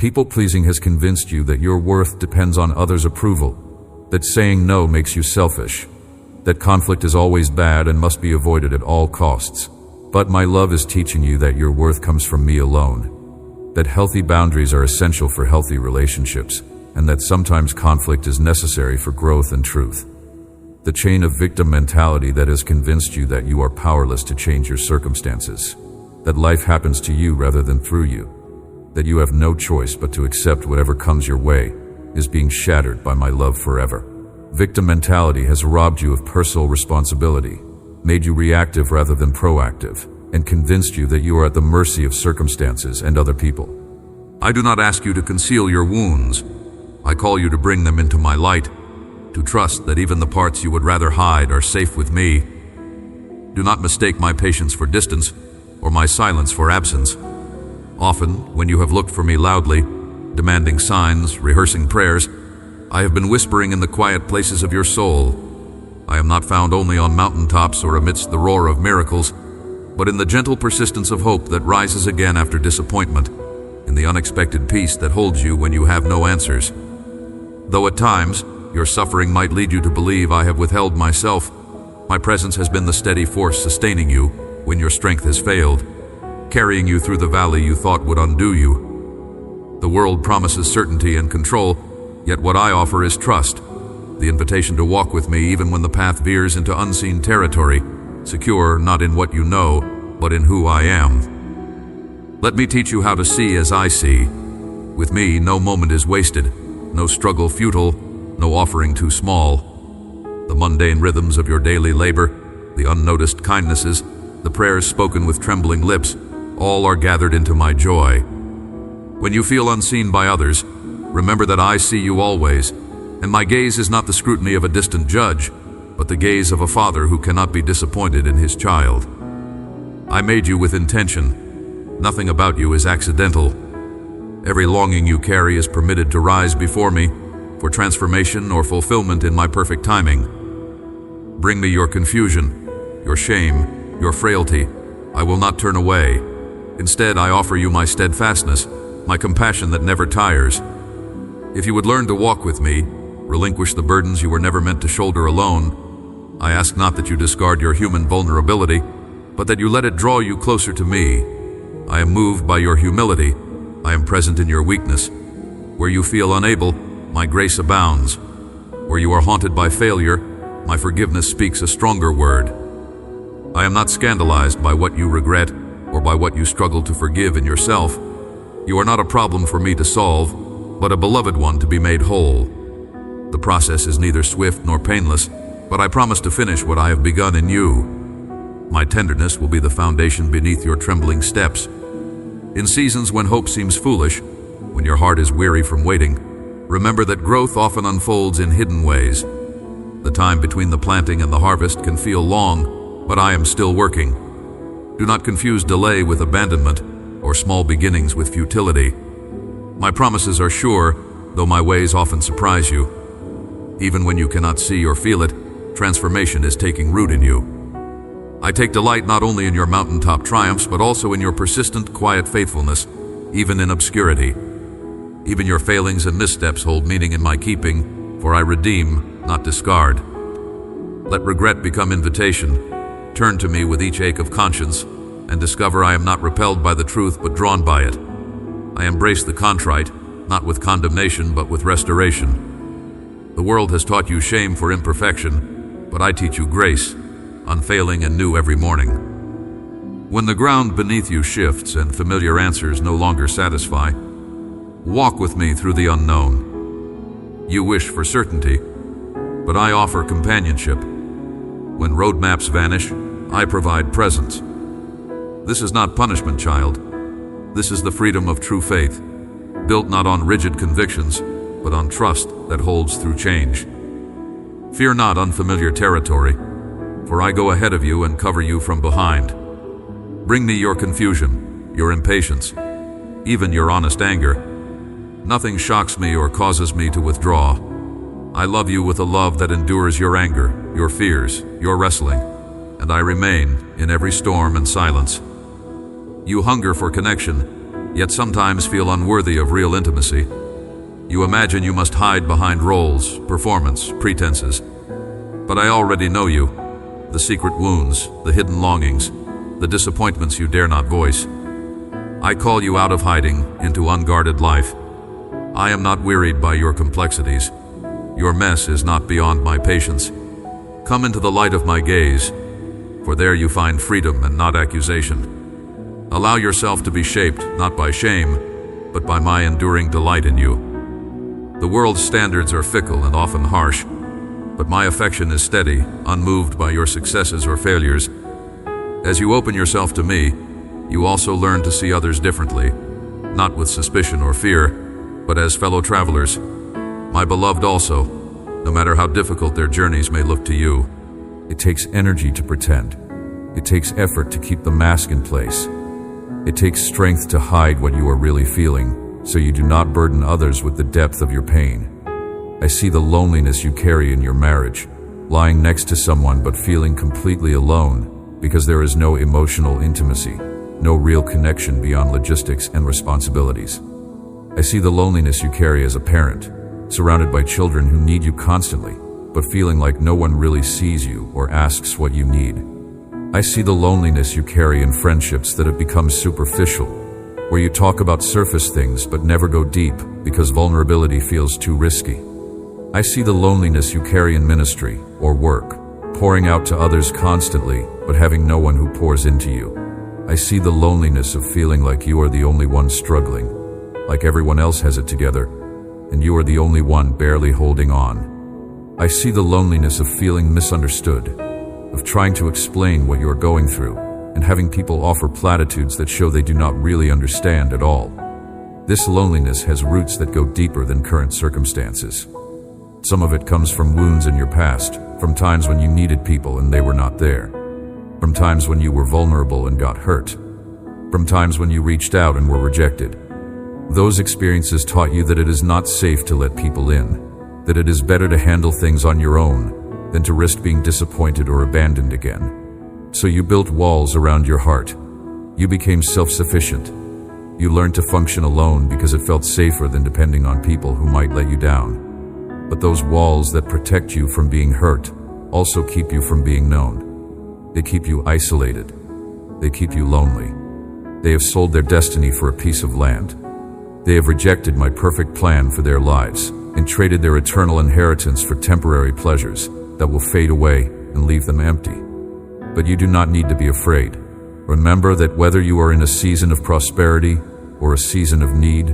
People-pleasing has convinced you that your worth depends on others' approval, that saying no makes you selfish, that conflict is always bad and must be avoided at all costs. But my love is teaching you that your worth comes from me alone, that healthy boundaries are essential for healthy relationships, and that sometimes conflict is necessary for growth and truth. The chain of victim mentality that has convinced you that you are powerless to change your circumstances, that life happens to you rather than through you, that you have no choice but to accept whatever comes your way, is being shattered by my love forever. Victim mentality has robbed you of personal responsibility, made you reactive rather than proactive, and convinced you that you are at the mercy of circumstances and other people. I do not ask you to conceal your wounds. I call you to bring them into my light, to trust that even the parts you would rather hide are safe with me. Do not mistake my patience for distance or my silence for absence. Often, when you have looked for me loudly, demanding signs, rehearsing prayers, I have been whispering in the quiet places of your soul. I am not found only on mountaintops or amidst the roar of miracles, but in the gentle persistence of hope that rises again after disappointment, in the unexpected peace that holds you when you have no answers. Though at times, your suffering might lead you to believe I have withheld myself, my presence has been the steady force sustaining you when your strength has failed, carrying you through the valley you thought would undo you. The world promises certainty and control, yet what I offer is trust, the invitation to walk with me even when the path veers into unseen territory, secure not in what you know, but in who I am. Let me teach you how to see as I see. With me, no moment is wasted, no struggle futile, no offering too small. The mundane rhythms of your daily labor, the unnoticed kindnesses, the prayers spoken with trembling lips, all are gathered into my joy. When you feel unseen by others, remember that I see you always, and my gaze is not the scrutiny of a distant judge, but the gaze of a father who cannot be disappointed in his child. I made you with intention. Nothing about you is accidental. Every longing you carry is permitted to rise before me for transformation or fulfillment in my perfect timing. Bring me your confusion, your shame, your frailty. I will not turn away. Instead, I offer you my steadfastness, my compassion that never tires. If you would learn to walk with me, relinquish the burdens you were never meant to shoulder alone, I ask not that you discard your human vulnerability, but that you let it draw you closer to me. I am moved by your humility. I am present in your weakness. Where you feel unable, my grace abounds. Where you are haunted by failure, my forgiveness speaks a stronger word. I am not scandalized by what you regret or by what you struggle to forgive in yourself. You are not a problem for me to solve, but a beloved one to be made whole. The process is neither swift nor painless, but I promise to finish what I have begun in you. My tenderness will be the foundation beneath your trembling steps. In seasons when hope seems foolish, when your heart is weary from waiting, remember that growth often unfolds in hidden ways. The time between the planting and the harvest can feel long, but I am still working. Do not confuse delay with abandonment, or small beginnings with futility. My promises are sure, though my ways often surprise you. Even when you cannot see or feel it, transformation is taking root in you. I take delight not only in your mountaintop triumphs, but also in your persistent, quiet faithfulness, even in obscurity. Even your failings and missteps hold meaning in my keeping, for I redeem, not discard. Let regret become invitation. Turn to me with each ache of conscience, and discover I am not repelled by the truth, but drawn by it. I embrace the contrite, not with condemnation, but with restoration. The world has taught you shame for imperfection, but I teach you grace, unfailing and new every morning. When the ground beneath you shifts and familiar answers no longer satisfy, walk with me through the unknown. You wish for certainty, but I offer companionship. When roadmaps vanish, I provide presence. This is not punishment, child. This is the freedom of true faith, built not on rigid convictions, but on trust that holds through change. Fear not unfamiliar territory, for I go ahead of you and cover you from behind. Bring me your confusion, your impatience, even your honest anger. Nothing shocks me or causes me to withdraw. I love you with a love that endures your anger, your fears, your wrestling, and I remain in every storm and silence. You hunger for connection, yet sometimes feel unworthy of real intimacy. You imagine you must hide behind roles, performance, pretenses. But I already know you, the secret wounds, the hidden longings, the disappointments you dare not voice. I call you out of hiding into unguarded life. I am not wearied by your complexities. Your mess is not beyond my patience. Come into the light of my gaze, for there you find freedom and not accusation. Allow yourself to be shaped not by shame, but by my enduring delight in you. The world's standards are fickle and often harsh, but my affection is steady, unmoved by your successes or failures. As you open yourself to me, you also learn to see others differently, not with suspicion or fear, but as fellow travelers. My beloved also, no matter how difficult their journeys may look to you. It takes energy to pretend. It takes effort to keep the mask in place. It takes strength to hide what you are really feeling, so you do not burden others with the depth of your pain. I see the loneliness you carry in your marriage, lying next to someone but feeling completely alone because there is no emotional intimacy, no real connection beyond logistics and responsibilities. I see the loneliness you carry as a parent, surrounded by children who need you constantly, but feeling like no one really sees you or asks what you need. I see the loneliness you carry in friendships that have become superficial, where you talk about surface things but never go deep because vulnerability feels too risky. I see the loneliness you carry in ministry or work, pouring out to others constantly but having no one who pours into you. I see the loneliness of feeling like you are the only one struggling, like everyone else has it together, and you are the only one barely holding on. I see the loneliness of feeling misunderstood, of trying to explain what you are going through, and having people offer platitudes that show they do not really understand at all. This loneliness has roots that go deeper than current circumstances. Some of it comes from wounds in your past, from times when you needed people and they were not there, from times when you were vulnerable and got hurt, from times when you reached out and were rejected. Those experiences taught you that it is not safe to let people in, that it is better to handle things on your own than to risk being disappointed or abandoned again. So you built walls around your heart. You became self-sufficient. You learned to function alone because it felt safer than depending on people who might let you down. But those walls that protect you from being hurt also keep you from being known. They keep you isolated. They keep you lonely. They have sold their destiny for a piece of land. They have rejected my perfect plan for their lives and traded their eternal inheritance for temporary pleasures that will fade away and leave them empty. But you do not need to be afraid. Remember that whether you are in a season of prosperity or a season of need,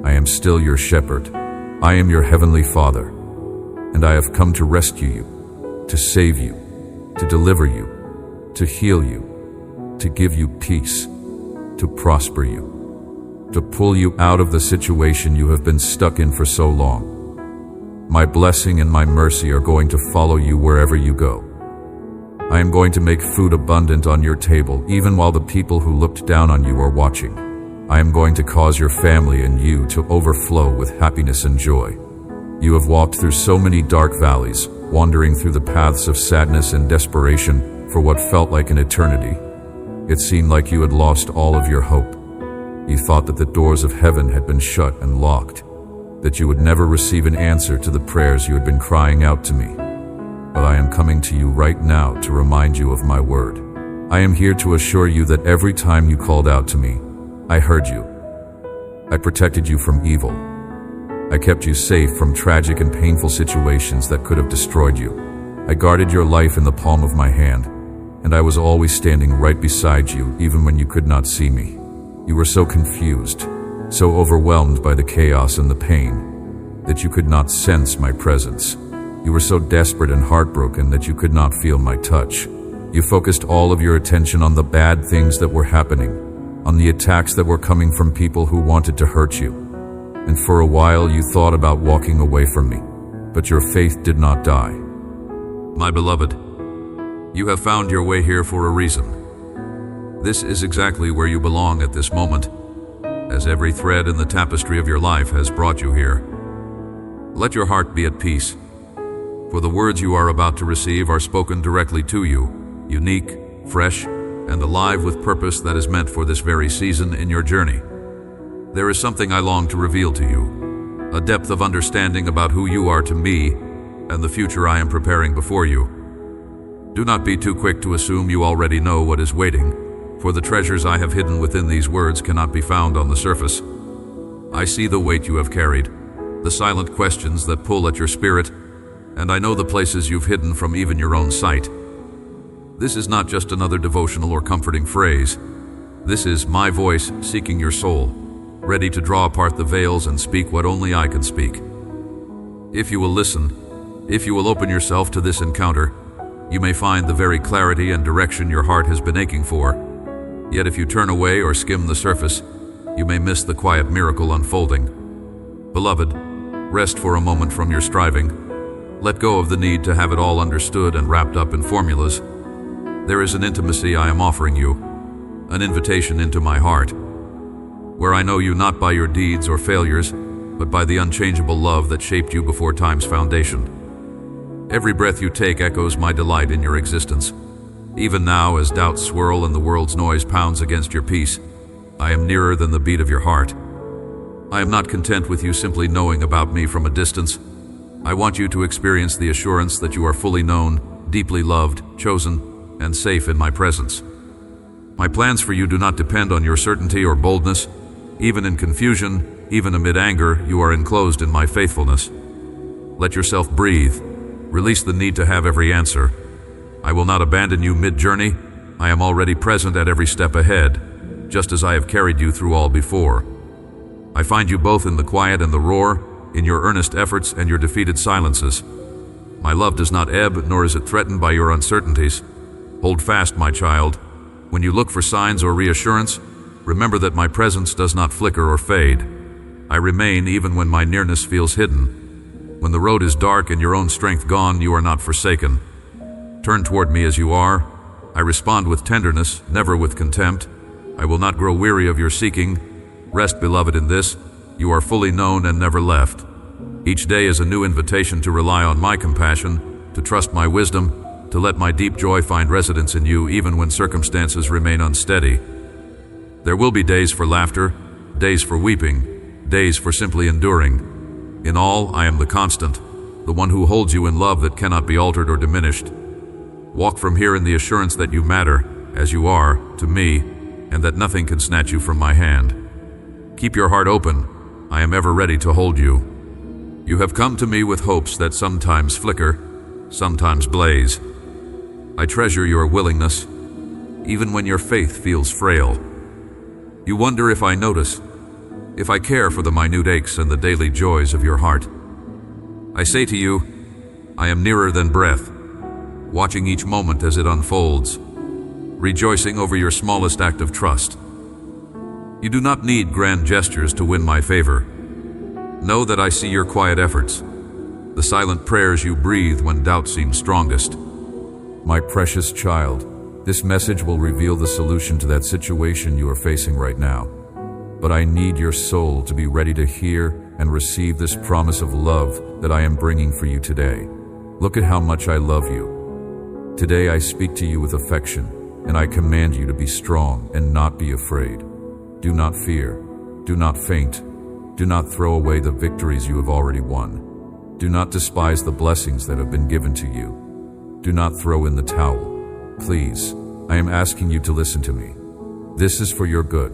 I am still your shepherd. I am your heavenly Father, and I have come to rescue you, to save you, to deliver you, to heal you, to give you peace, to prosper you, to pull you out of the situation you have been stuck in for so long. My blessing and my mercy are going to follow you wherever you go. I am going to make food abundant on your table, even while the people who looked down on you are watching. I am going to cause your family and you to overflow with happiness and joy. You have walked through so many dark valleys, wandering through the paths of sadness and desperation for what felt like an eternity. It seemed like you had lost all of your hope. You thought that the doors of heaven had been shut and locked, that you would never receive an answer to the prayers you had been crying out to me. But I am coming to you right now to remind you of my word. I am here to assure you that every time you called out to me, I heard you. I protected you from evil. I kept you safe from tragic and painful situations that could have destroyed you. I guarded your life in the palm of my hand, and I was always standing right beside you even when you could not see me. You were so confused, so overwhelmed by the chaos and the pain, that you could not sense my presence. You were so desperate and heartbroken that you could not feel my touch. You focused all of your attention on the bad things that were happening, on the attacks that were coming from people who wanted to hurt you. And for a while you thought about walking away from me, but your faith did not die. My beloved, you have found your way here for a reason. This is exactly where you belong at this moment, as every thread in the tapestry of your life has brought you here. Let your heart be at peace, for the words you are about to receive are spoken directly to you, unique, fresh, and alive with purpose that is meant for this very season in your journey. There is something I long to reveal to you, a depth of understanding about who you are to me and the future I am preparing before you. Do not be too quick to assume you already know what is waiting, for the treasures I have hidden within these words cannot be found on the surface. I see the weight you have carried, the silent questions that pull at your spirit, and I know the places you've hidden from even your own sight. This is not just another devotional or comforting phrase. This is my voice seeking your soul, ready to draw apart the veils and speak what only I can speak. If you will listen, if you will open yourself to this encounter, you may find the very clarity and direction your heart has been aching for. Yet if you turn away or skim the surface, you may miss the quiet miracle unfolding. Beloved, rest for a moment from your striving. Let go of the need to have it all understood and wrapped up in formulas. There is an intimacy I am offering you, an invitation into my heart, where I know you not by your deeds or failures, but by the unchangeable love that shaped you before time's foundation. Every breath you take echoes my delight in your existence. Even now, as doubts swirl and the world's noise pounds against your peace, I am nearer than the beat of your heart. I am not content with you simply knowing about me from a distance. I want you to experience the assurance that you are fully known, deeply loved, chosen, and safe in my presence. My plans for you do not depend on your certainty or boldness. Even in confusion, even amid anger, you are enclosed in my faithfulness. Let yourself breathe. Release the need to have every answer. I will not abandon you mid-journey. I am already present at every step ahead, just as I have carried you through all before. I find you both in the quiet and the roar, in your earnest efforts and your defeated silences. My love does not ebb, nor is it threatened by your uncertainties. Hold fast, my child. When you look for signs or reassurance, remember that my presence does not flicker or fade. I remain even when my nearness feels hidden. When the road is dark and your own strength gone, you are not forsaken. Turn toward me as you are. I respond with tenderness, never with contempt. I will not grow weary of your seeking. Rest, beloved, in this. You are fully known and never left. Each day is a new invitation to rely on my compassion, to trust my wisdom, to let my deep joy find residence in you even when circumstances remain unsteady. There will be days for laughter, days for weeping, days for simply enduring. In all, I am the constant, the one who holds you in love that cannot be altered or diminished. Walk from here in the assurance that you matter, as you are, to me, and that nothing can snatch you from my hand. Keep your heart open. I am ever ready to hold you. You have come to me with hopes that sometimes flicker, sometimes blaze. I treasure your willingness, even when your faith feels frail. You wonder if I notice, if I care for the minute aches and the daily joys of your heart. I say to you, I am nearer than breath, watching each moment as it unfolds, rejoicing over your smallest act of trust. You do not need grand gestures to win my favor. Know that I see your quiet efforts, the silent prayers you breathe when doubt seems strongest. My precious child, this message will reveal the solution to that situation you are facing right now. But I need your soul to be ready to hear and receive this promise of love that I am bringing for you today. Look at how much I love you. Today I speak to you with affection, and I command you to be strong and not be afraid. Do not fear. Do not faint. Do not throw away the victories you have already won. Do not despise the blessings that have been given to you. Do not throw in the towel. Please, I am asking you to listen to me. This is for your good.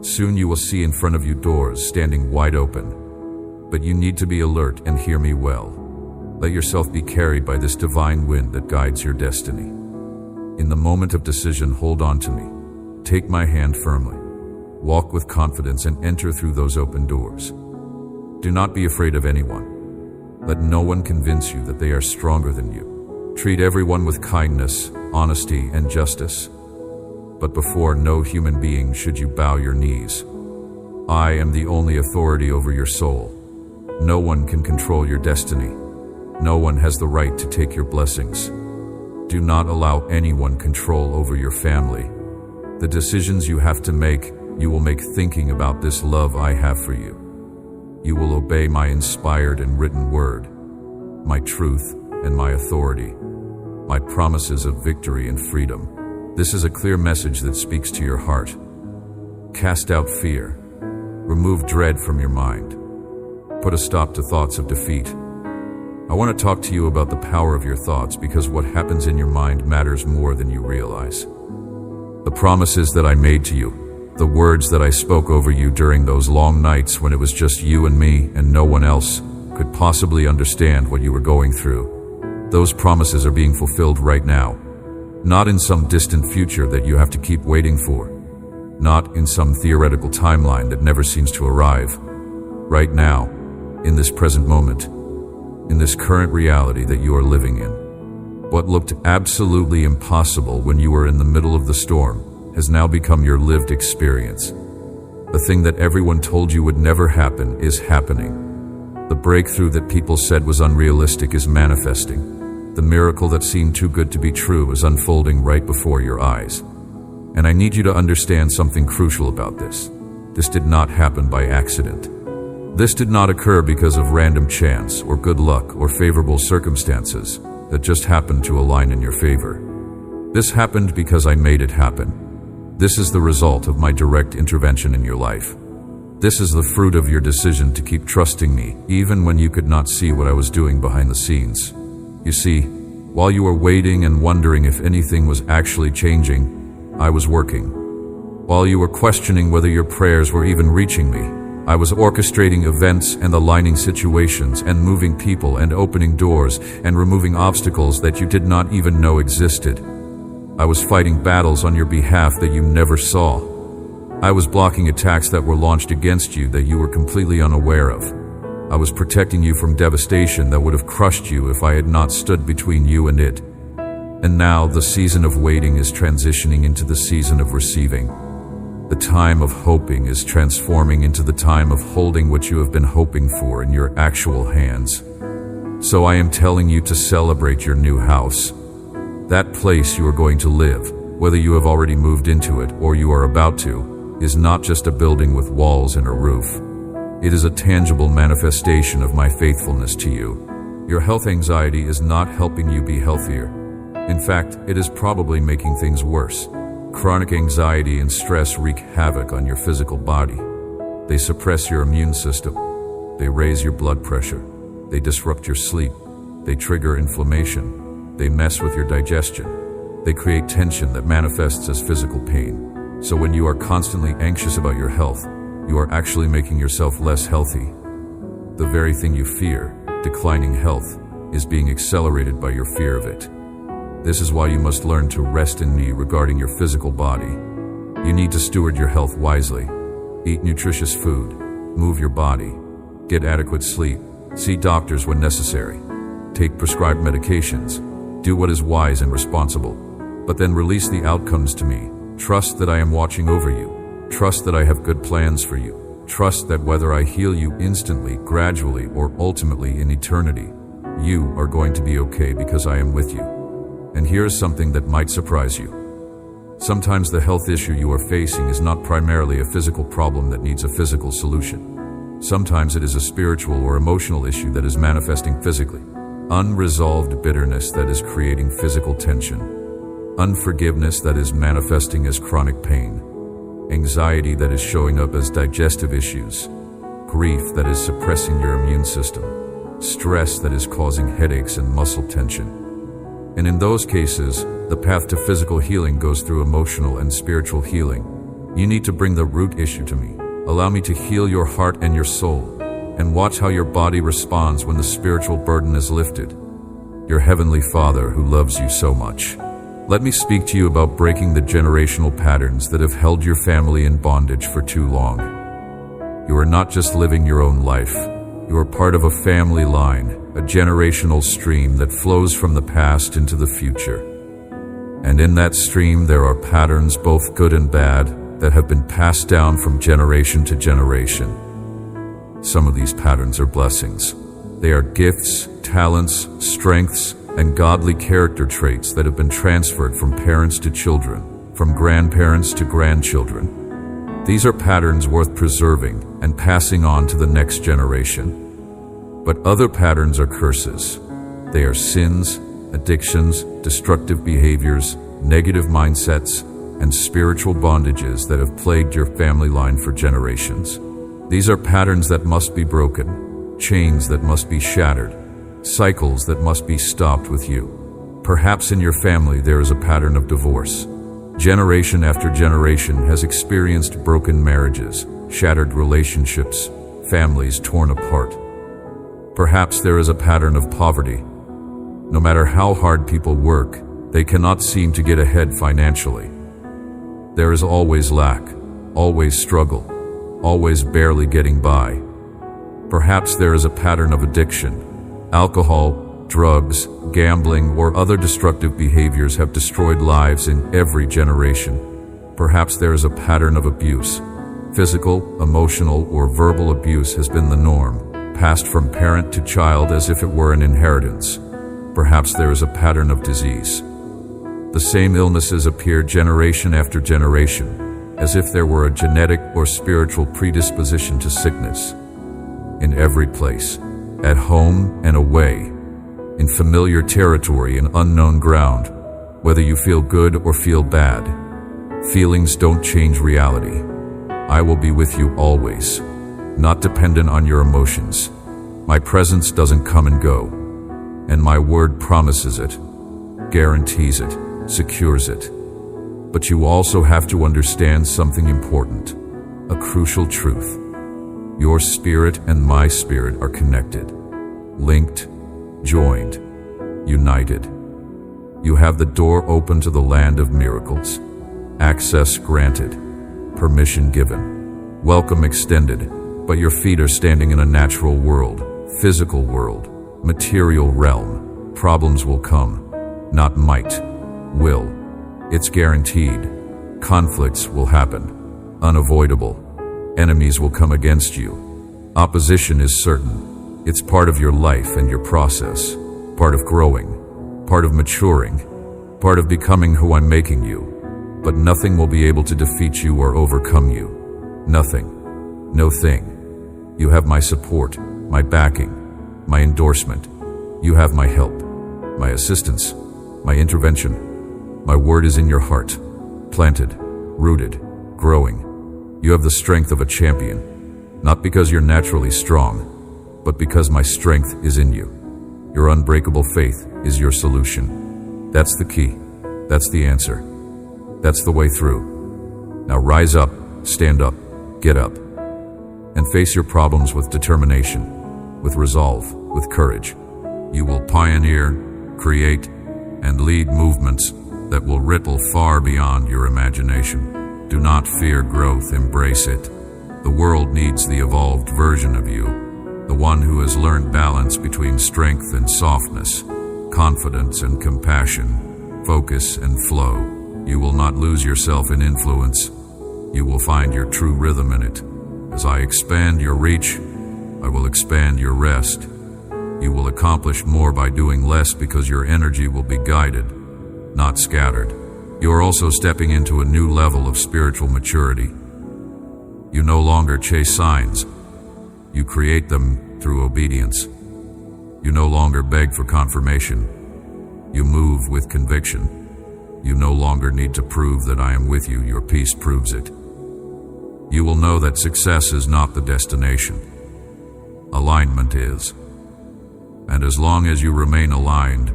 Soon you will see in front of you doors standing wide open. But you need to be alert and hear me well. Let yourself be carried by this divine wind that guides your destiny. In the moment of decision, hold on to me. Take my hand firmly. Walk with confidence and enter through those open doors. Do not be afraid of anyone. Let no one convince you that they are stronger than you. Treat everyone with kindness, honesty, and justice. But before no human being should you bow your knees. I am the only authority over your soul. No one can control your destiny. No one has the right to take your blessings. Do not allow anyone control over your family. The decisions you have to make, you will make thinking about this love I have for you. You will obey my inspired and written word, my truth and my authority, my promises of victory and freedom. This is a clear message that speaks to your heart. Cast out fear. Remove dread from your mind. Put a stop to thoughts of defeat. I want to talk to you about the power of your thoughts, because what happens in your mind matters more than you realize. The promises that I made to you, the words that I spoke over you during those long nights when it was just you and me and no one else could possibly understand what you were going through, those promises are being fulfilled right now. Not in some distant future that you have to keep waiting for. Not in some theoretical timeline that never seems to arrive. Right now, in this present moment, in this current reality that you are living in. What looked absolutely impossible when you were in the middle of the storm has now become your lived experience. The thing that everyone told you would never happen is happening. The breakthrough that people said was unrealistic is manifesting. The miracle that seemed too good to be true is unfolding right before your eyes. And I need you to understand something crucial about this. This did not happen by accident. This did not occur because of random chance or good luck or favorable circumstances that just happened to align in your favor. This happened because I made it happen. This is the result of my direct intervention in your life. This is the fruit of your decision to keep trusting me, even when you could not see what I was doing behind the scenes. You see, while you were waiting and wondering if anything was actually changing, I was working. While you were questioning whether your prayers were even reaching me, I was orchestrating events and aligning situations and moving people and opening doors and removing obstacles that you did not even know existed. I was fighting battles on your behalf that you never saw. I was blocking attacks that were launched against you that you were completely unaware of. I was protecting you from devastation that would have crushed you if I had not stood between you and it. And now the season of waiting is transitioning into the season of receiving. The time of hoping is transforming into the time of holding what you have been hoping for in your actual hands. So I am telling you to celebrate your new house. That place you are going to live, whether you have already moved into it or you are about to, is not just a building with walls and a roof. It is a tangible manifestation of my faithfulness to you. Your health anxiety is not helping you be healthier. In fact, it is probably making things worse. Chronic anxiety and stress wreak havoc on your physical body. They suppress your immune system. They raise your blood pressure. They disrupt your sleep. They trigger inflammation. They mess with your digestion. They create tension that manifests as physical pain. So when you are constantly anxious about your health, you are actually making yourself less healthy. The very thing you fear, declining health, is being accelerated by your fear of it. This is why you must learn to rest in me regarding your physical body. You need to steward your health wisely. Eat nutritious food. Move your body. Get adequate sleep. See doctors when necessary. Take prescribed medications. Do what is wise and responsible. But then release the outcomes to me. Trust that I am watching over you. Trust that I have good plans for you. Trust that whether I heal you instantly, gradually, or ultimately in eternity, you are going to be okay because I am with you. And here's something that might surprise you. Sometimes the health issue you are facing is not primarily a physical problem that needs a physical solution. Sometimes it is a spiritual or emotional issue that is manifesting physically. Unresolved bitterness that is creating physical tension. Unforgiveness that is manifesting as chronic pain. Anxiety that is showing up as digestive issues. Grief that is suppressing your immune system. Stress that is causing headaches and muscle tension. And in those cases, the path to physical healing goes through emotional and spiritual healing. You need to bring the root issue to me. Allow me to heal your heart and your soul, and watch how your body responds when the spiritual burden is lifted. Your Heavenly Father who loves you so much. Let me speak to you about breaking the generational patterns that have held your family in bondage for too long. You are not just living your own life. You are part of a family line, a generational stream that flows from the past into the future. And in that stream there are patterns, both good and bad, that have been passed down from generation to generation. Some of these patterns are blessings. They are gifts, talents, strengths, and godly character traits that have been transferred from parents to children, from grandparents to grandchildren. These are patterns worth preserving and passing on to the next generation. But other patterns are curses. They are sins, addictions, destructive behaviors, negative mindsets, and spiritual bondages that have plagued your family line for generations. These are patterns that must be broken, chains that must be shattered, cycles that must be stopped with you. Perhaps in your family there is a pattern of divorce. Generation after generation has experienced broken marriages, shattered relationships, families torn apart. Perhaps there is a pattern of poverty. No matter how hard people work, they cannot seem to get ahead financially. There is always lack, always struggle, always barely getting by. Perhaps there is a pattern of addiction. Alcohol, drugs, gambling, or other destructive behaviors have destroyed lives in every generation. Perhaps there is a pattern of abuse. Physical, emotional, or verbal abuse has been the norm, passed from parent to child as if it were an inheritance. Perhaps there is a pattern of disease. The same illnesses appear generation after generation, as if there were a genetic or spiritual predisposition to sickness. In every place, at home and away, in familiar territory and unknown ground, whether you feel good or feel bad, feelings don't change reality. I will be with you always, not dependent on your emotions. My presence doesn't come and go, and my word promises it, guarantees it, secures it. But you also have to understand something important, a crucial truth. Your spirit and my spirit are connected, linked, joined, united. You have the door open to the land of miracles, access granted, permission given, welcome extended, but your feet are standing in a natural world, physical world, material realm. Problems will come, not might, will. It's guaranteed. Conflicts will happen, unavoidable. Enemies will come against you. Opposition is certain. It's part of your life and your process, part of growing, part of maturing, part of becoming who I'm making you. But nothing will be able to defeat you or overcome you. Nothing. No thing. You have my support, my backing, my endorsement. You have my help, my assistance, my intervention. My word is in your heart, planted, rooted, growing. You have the strength of a champion, not because you're naturally strong, but because my strength is in you. Your unbreakable faith is your solution. That's the key. That's the answer. That's the way through. Now rise up, stand up, get up, and face your problems with determination, with resolve, with courage. You will pioneer, create, and lead movements that will ripple far beyond your imagination. Do not fear growth, embrace it. The world needs the evolved version of you, the one who has learned balance between strength and softness, confidence and compassion, focus and flow. You will not lose yourself in influence. You will find your true rhythm in it. As I expand your reach, I will expand your rest. You will accomplish more by doing less because your energy will be guided, not scattered. You are also stepping into a new level of spiritual maturity. You no longer chase signs. You create them through obedience. You no longer beg for confirmation. You move with conviction. You no longer need to prove that I am with you. Your peace proves it. You will know that success is not the destination. Alignment is. And as long as you remain aligned,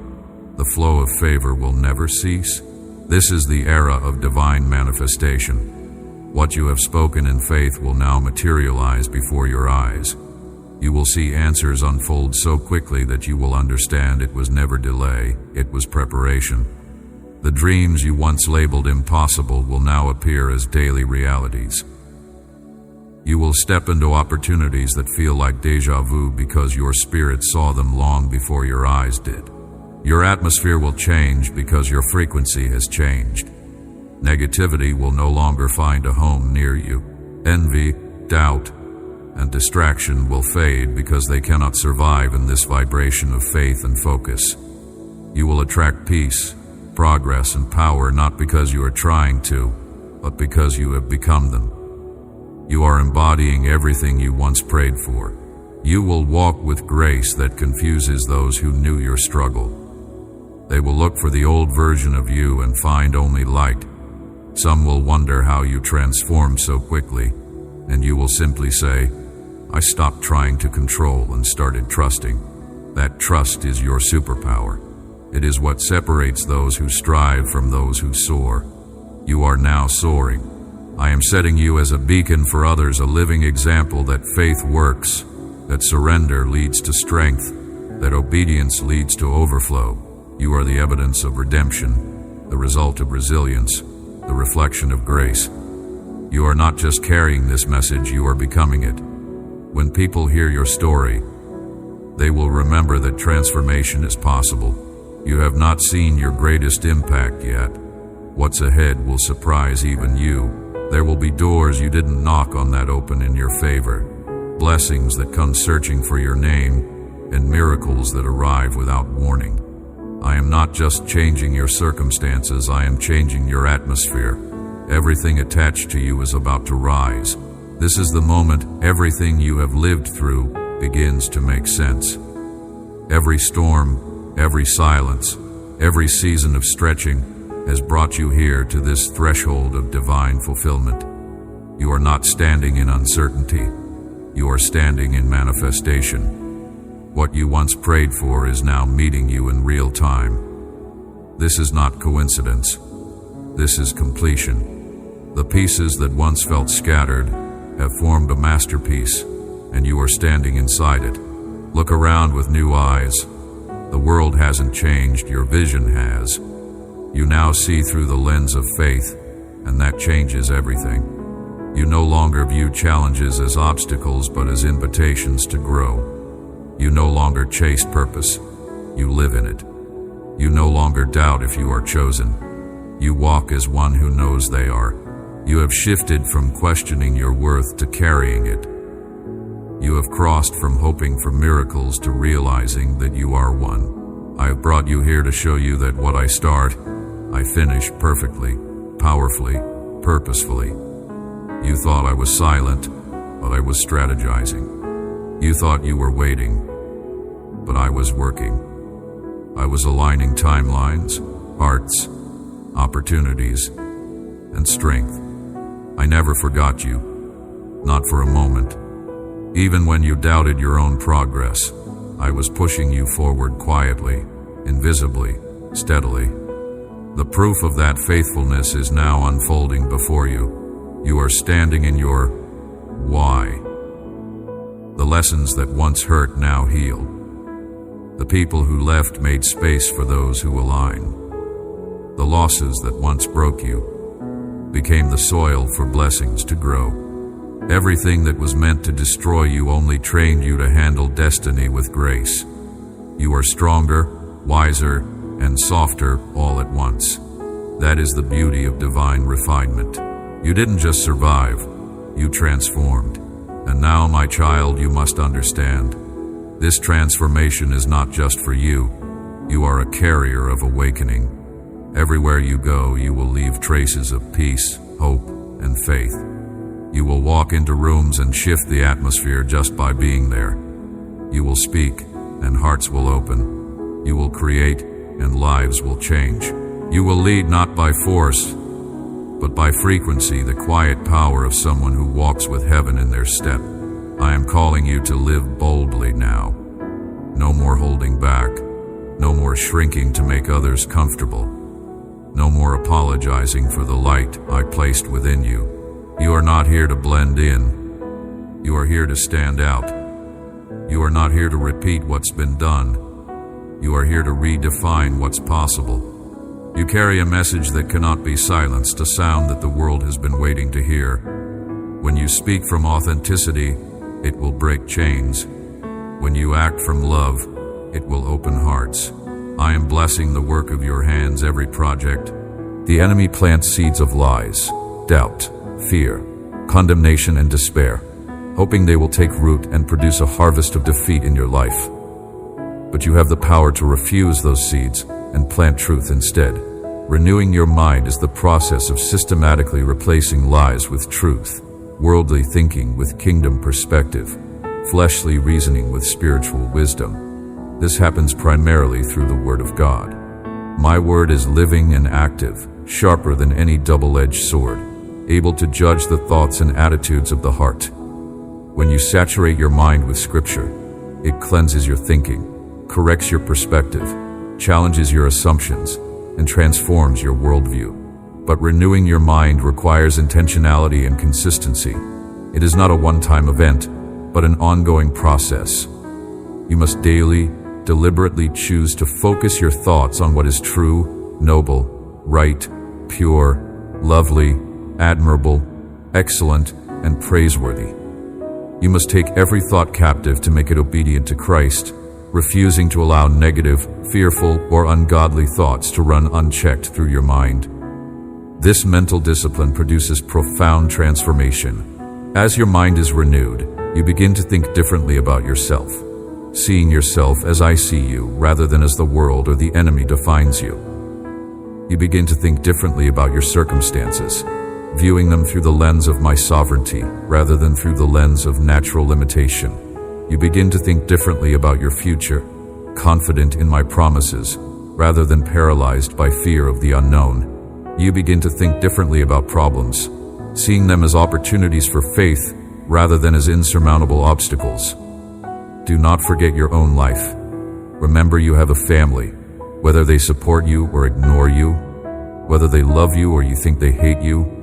the flow of favor will never cease. This is the era of divine manifestation. What you have spoken in faith will now materialize before your eyes. You will see answers unfold so quickly that you will understand it was never delay, it was preparation. The dreams you once labeled impossible will now appear as daily realities. You will step into opportunities that feel like déjà vu because your spirit saw them long before your eyes did. Your atmosphere will change because your frequency has changed. Negativity will no longer find a home near you. Envy, doubt, and distraction will fade because they cannot survive in this vibration of faith and focus. You will attract peace, progress, and power not because you are trying to, but because you have become them. You are embodying everything you once prayed for. You will walk with grace that confuses those who knew your struggle. They will look for the old version of you and find only light. Some will wonder how you transformed so quickly, and you will simply say, I stopped trying to control and started trusting. That trust is your superpower. It is what separates those who strive from those who soar. You are now soaring. I am setting you as a beacon for others, a living example that faith works, that surrender leads to strength, that obedience leads to overflow. You are the evidence of redemption, the result of resilience, the reflection of grace. You are not just carrying this message, you are becoming it. When people hear your story, they will remember that transformation is possible. You have not seen your greatest impact yet. What's ahead will surprise even you. There will be doors you didn't knock on that open in your favor, blessings that come searching for your name, and miracles that arrive without warning. I am not just changing your circumstances, I am changing your atmosphere. Everything attached to you is about to rise. This is the moment everything you have lived through begins to make sense. Every storm, every silence, every season of stretching has brought you here to this threshold of divine fulfillment. You are not standing in uncertainty. You are standing in manifestation. What you once prayed for is now meeting you in real time. This is not coincidence. This is completion. The pieces that once felt scattered have formed a masterpiece, and you are standing inside it. Look around with new eyes. The world hasn't changed, your vision has. You now see through the lens of faith, and that changes everything. You no longer view challenges as obstacles, but as invitations to grow. You no longer chase purpose. You live in it. You no longer doubt if you are chosen. You walk as one who knows they are. You have shifted from questioning your worth to carrying it. You have crossed from hoping for miracles to realizing that you are one. I have brought you here to show you that what I start, I finish perfectly, powerfully, purposefully. You thought I was silent, but I was strategizing. You thought you were waiting, but I was working. I was aligning timelines, hearts, opportunities, and strength. I never forgot you, not for a moment. Even when you doubted your own progress, I was pushing you forward quietly, invisibly, steadily. The proof of that faithfulness is now unfolding before you. You are standing in your why. The lessons that once hurt now heal. The people who left made space for those who align. The losses that once broke you became the soil for blessings to grow. Everything that was meant to destroy you only trained you to handle destiny with grace. You are stronger, wiser, and softer all at once. That is the beauty of divine refinement. You didn't just survive, you transformed. And now, my child, you must understand. This transformation is not just for you. You are a carrier of awakening. Everywhere you go, you will leave traces of peace, hope, and faith. You will walk into rooms and shift the atmosphere just by being there. You will speak, and hearts will open. You will create, and lives will change. You will lead not by force, but by frequency, the quiet power of someone who walks with heaven in their step. I am calling you to live boldly now. No more holding back. No more shrinking to make others comfortable. No more apologizing for the light I placed within you. You are not here to blend in. You are here to stand out. You are not here to repeat what's been done. You are here to redefine what's possible. You carry a message that cannot be silenced, a sound that the world has been waiting to hear. When you speak from authenticity, it will break chains. When you act from love, it will open hearts. I am blessing the work of your hands, every project. The enemy plants seeds of lies, doubt, fear, condemnation, and despair, hoping they will take root and produce a harvest of defeat in your life. But you have the power to refuse those seeds and plant truth instead. Renewing your mind is the process of systematically replacing lies with truth, worldly thinking with kingdom perspective, fleshly reasoning with spiritual wisdom. This happens primarily through the Word of God. My word is living and active, sharper than any double-edged sword, able to judge the thoughts and attitudes of the heart. When you saturate your mind with Scripture, it cleanses your thinking, corrects your perspective, challenges your assumptions, and transforms your worldview. But renewing your mind requires intentionality and consistency. It is not a one-time event, but an ongoing process. You must daily, deliberately choose to focus your thoughts on what is true, noble, right, pure, lovely, admirable, excellent, and praiseworthy. You must take every thought captive to make it obedient to Christ, refusing to allow negative, fearful, or ungodly thoughts to run unchecked through your mind. This mental discipline produces profound transformation. As your mind is renewed, you begin to think differently about yourself, seeing yourself as I see you rather than as the world or the enemy defines you. You begin to think differently about your circumstances, viewing them through the lens of my sovereignty rather than through the lens of natural limitation. You begin to think differently about your future, confident in my promises rather than paralyzed by fear of the unknown. You begin to think differently about problems, seeing them as opportunities for faith rather than as insurmountable obstacles. Do not forget your own life. Remember you have a family, whether they support you or ignore you, whether they love you or you think they hate you.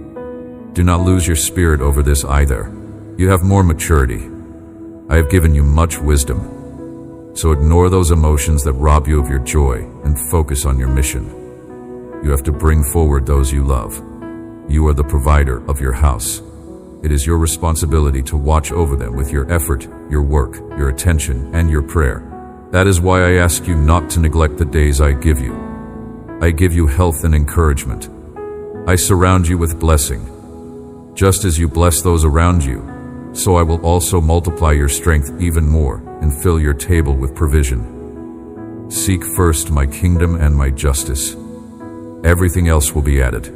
Do not lose your spirit over this either. You have more maturity. I have given you much wisdom. So ignore those emotions that rob you of your joy and focus on your mission. You have to bring forward those you love. You are the provider of your house. It is your responsibility to watch over them with your effort, your work, your attention, and your prayer. That is why I ask you not to neglect the days I give you. I give you health and encouragement. I surround you with blessing. Just as you bless those around you, so I will also multiply your strength even more and fill your table with provision. Seek first my kingdom and my justice. Everything else will be added.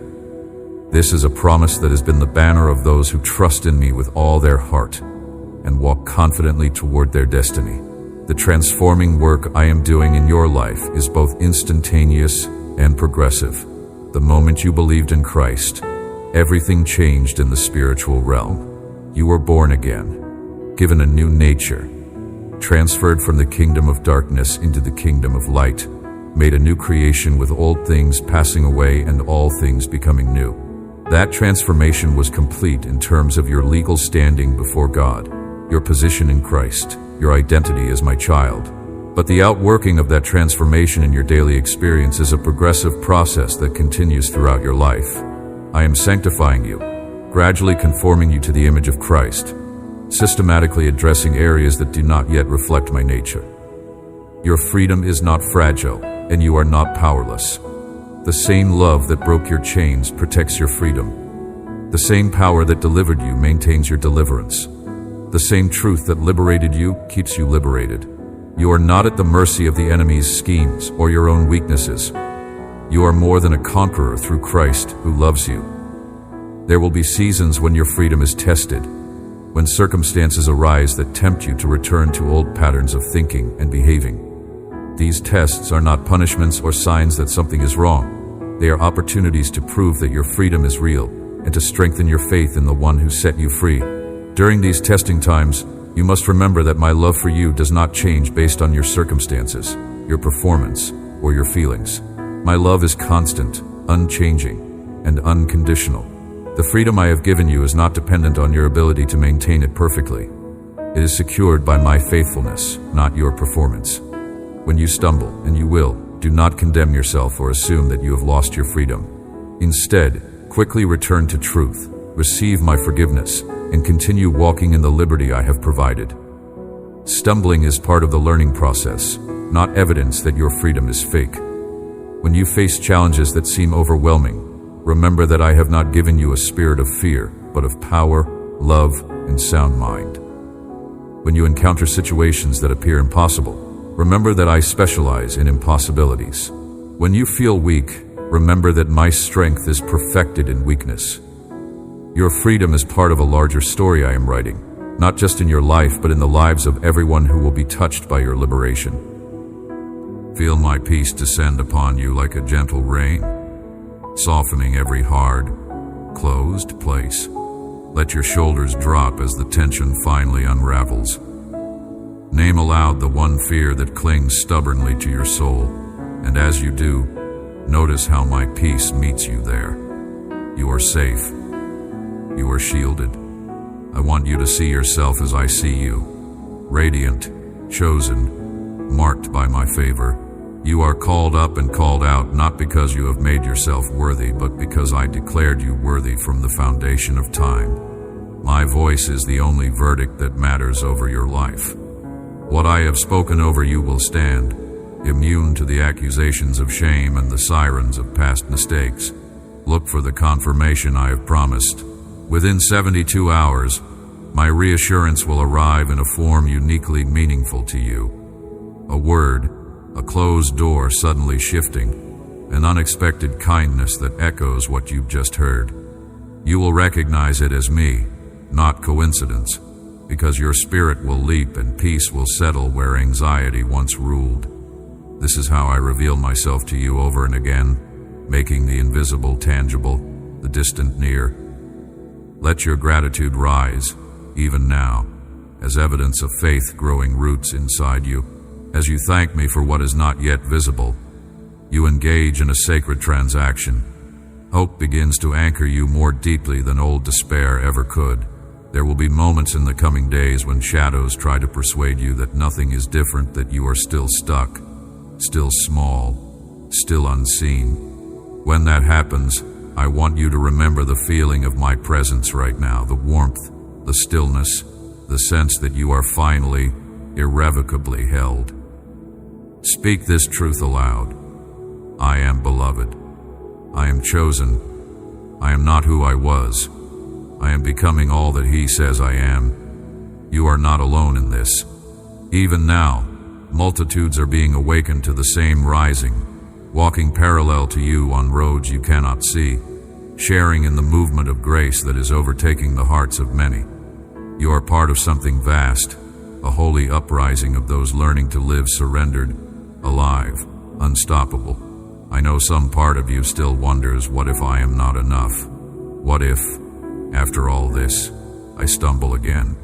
This is a promise that has been the banner of those who trust in me with all their heart and walk confidently toward their destiny. The transforming work I am doing in your life is both instantaneous and progressive. The moment you believed in Christ, everything changed in the spiritual realm. You were born again, given a new nature, transferred from the kingdom of darkness into the kingdom of light, made a new creation with old things passing away and all things becoming new. That transformation was complete in terms of your legal standing before God, your position in Christ, your identity as my child. But the outworking of that transformation in your daily experience is a progressive process that continues throughout your life. I am sanctifying you, gradually conforming you to the image of Christ, systematically addressing areas that do not yet reflect my nature. Your freedom is not fragile, and you are not powerless. The same love that broke your chains protects your freedom. The same power that delivered you maintains your deliverance. The same truth that liberated you keeps you liberated. You are not at the mercy of the enemy's schemes or your own weaknesses. You are more than a conqueror through Christ who loves you. There will be seasons when your freedom is tested, when circumstances arise that tempt you to return to old patterns of thinking and behaving. These tests are not punishments or signs that something is wrong. They are opportunities to prove that your freedom is real and to strengthen your faith in the one who set you free. During these testing times, you must remember that my love for you does not change based on your circumstances, your performance, or your feelings. My love is constant, unchanging, and unconditional. The freedom I have given you is not dependent on your ability to maintain it perfectly. It is secured by my faithfulness, not your performance. When you stumble, and you will, do not condemn yourself or assume that you have lost your freedom. Instead, quickly return to truth, receive my forgiveness, and continue walking in the liberty I have provided. Stumbling is part of the learning process, not evidence that your freedom is fake. When you face challenges that seem overwhelming, remember that I have not given you a spirit of fear, but of power, love, and sound mind. When you encounter situations that appear impossible, remember that I specialize in impossibilities. When you feel weak, remember that my strength is perfected in weakness. Your freedom is part of a larger story I am writing, not just in your life, but in the lives of everyone who will be touched by your liberation. Feel my peace descend upon you like a gentle rain, softening every hard, closed place. Let your shoulders drop as the tension finally unravels. Name aloud the one fear that clings stubbornly to your soul, and as you do, notice how my peace meets you there. You are safe. You are shielded. I want you to see yourself as I see you, radiant, chosen, marked by my favor. You are called up and called out not because you have made yourself worthy, but because I declared you worthy from the foundation of time. My voice is the only verdict that matters over your life. What I have spoken over you will stand, immune to the accusations of shame and the sirens of past mistakes. Look for the confirmation I have promised. Within 72 hours, my reassurance will arrive in a form uniquely meaningful to you. A word, a closed door suddenly shifting, an unexpected kindness that echoes what you've just heard. You will recognize it as me, not coincidence, because your spirit will leap and peace will settle where anxiety once ruled. This is how I reveal myself to you over and again, making the invisible tangible, the distant near. Let your gratitude rise, even now, as evidence of faith growing roots inside you. As you thank me for what is not yet visible, you engage in a sacred transaction. Hope begins to anchor you more deeply than old despair ever could. There will be moments in the coming days when shadows try to persuade you that nothing is different, that you are still stuck, still small, still unseen. When that happens, I want you to remember the feeling of my presence right now, the warmth, the stillness, the sense that you are finally, irrevocably held. Speak this truth aloud. I am beloved. I am chosen. I am not who I was. I am becoming all that He says I am. You are not alone in this. Even now, multitudes are being awakened to the same rising, walking parallel to you on roads you cannot see, sharing in the movement of grace that is overtaking the hearts of many. You are part of something vast, a holy uprising of those learning to live surrendered, alive, unstoppable. I know some part of you still wonders, what if I am not enough? What if, after all this, I stumble again?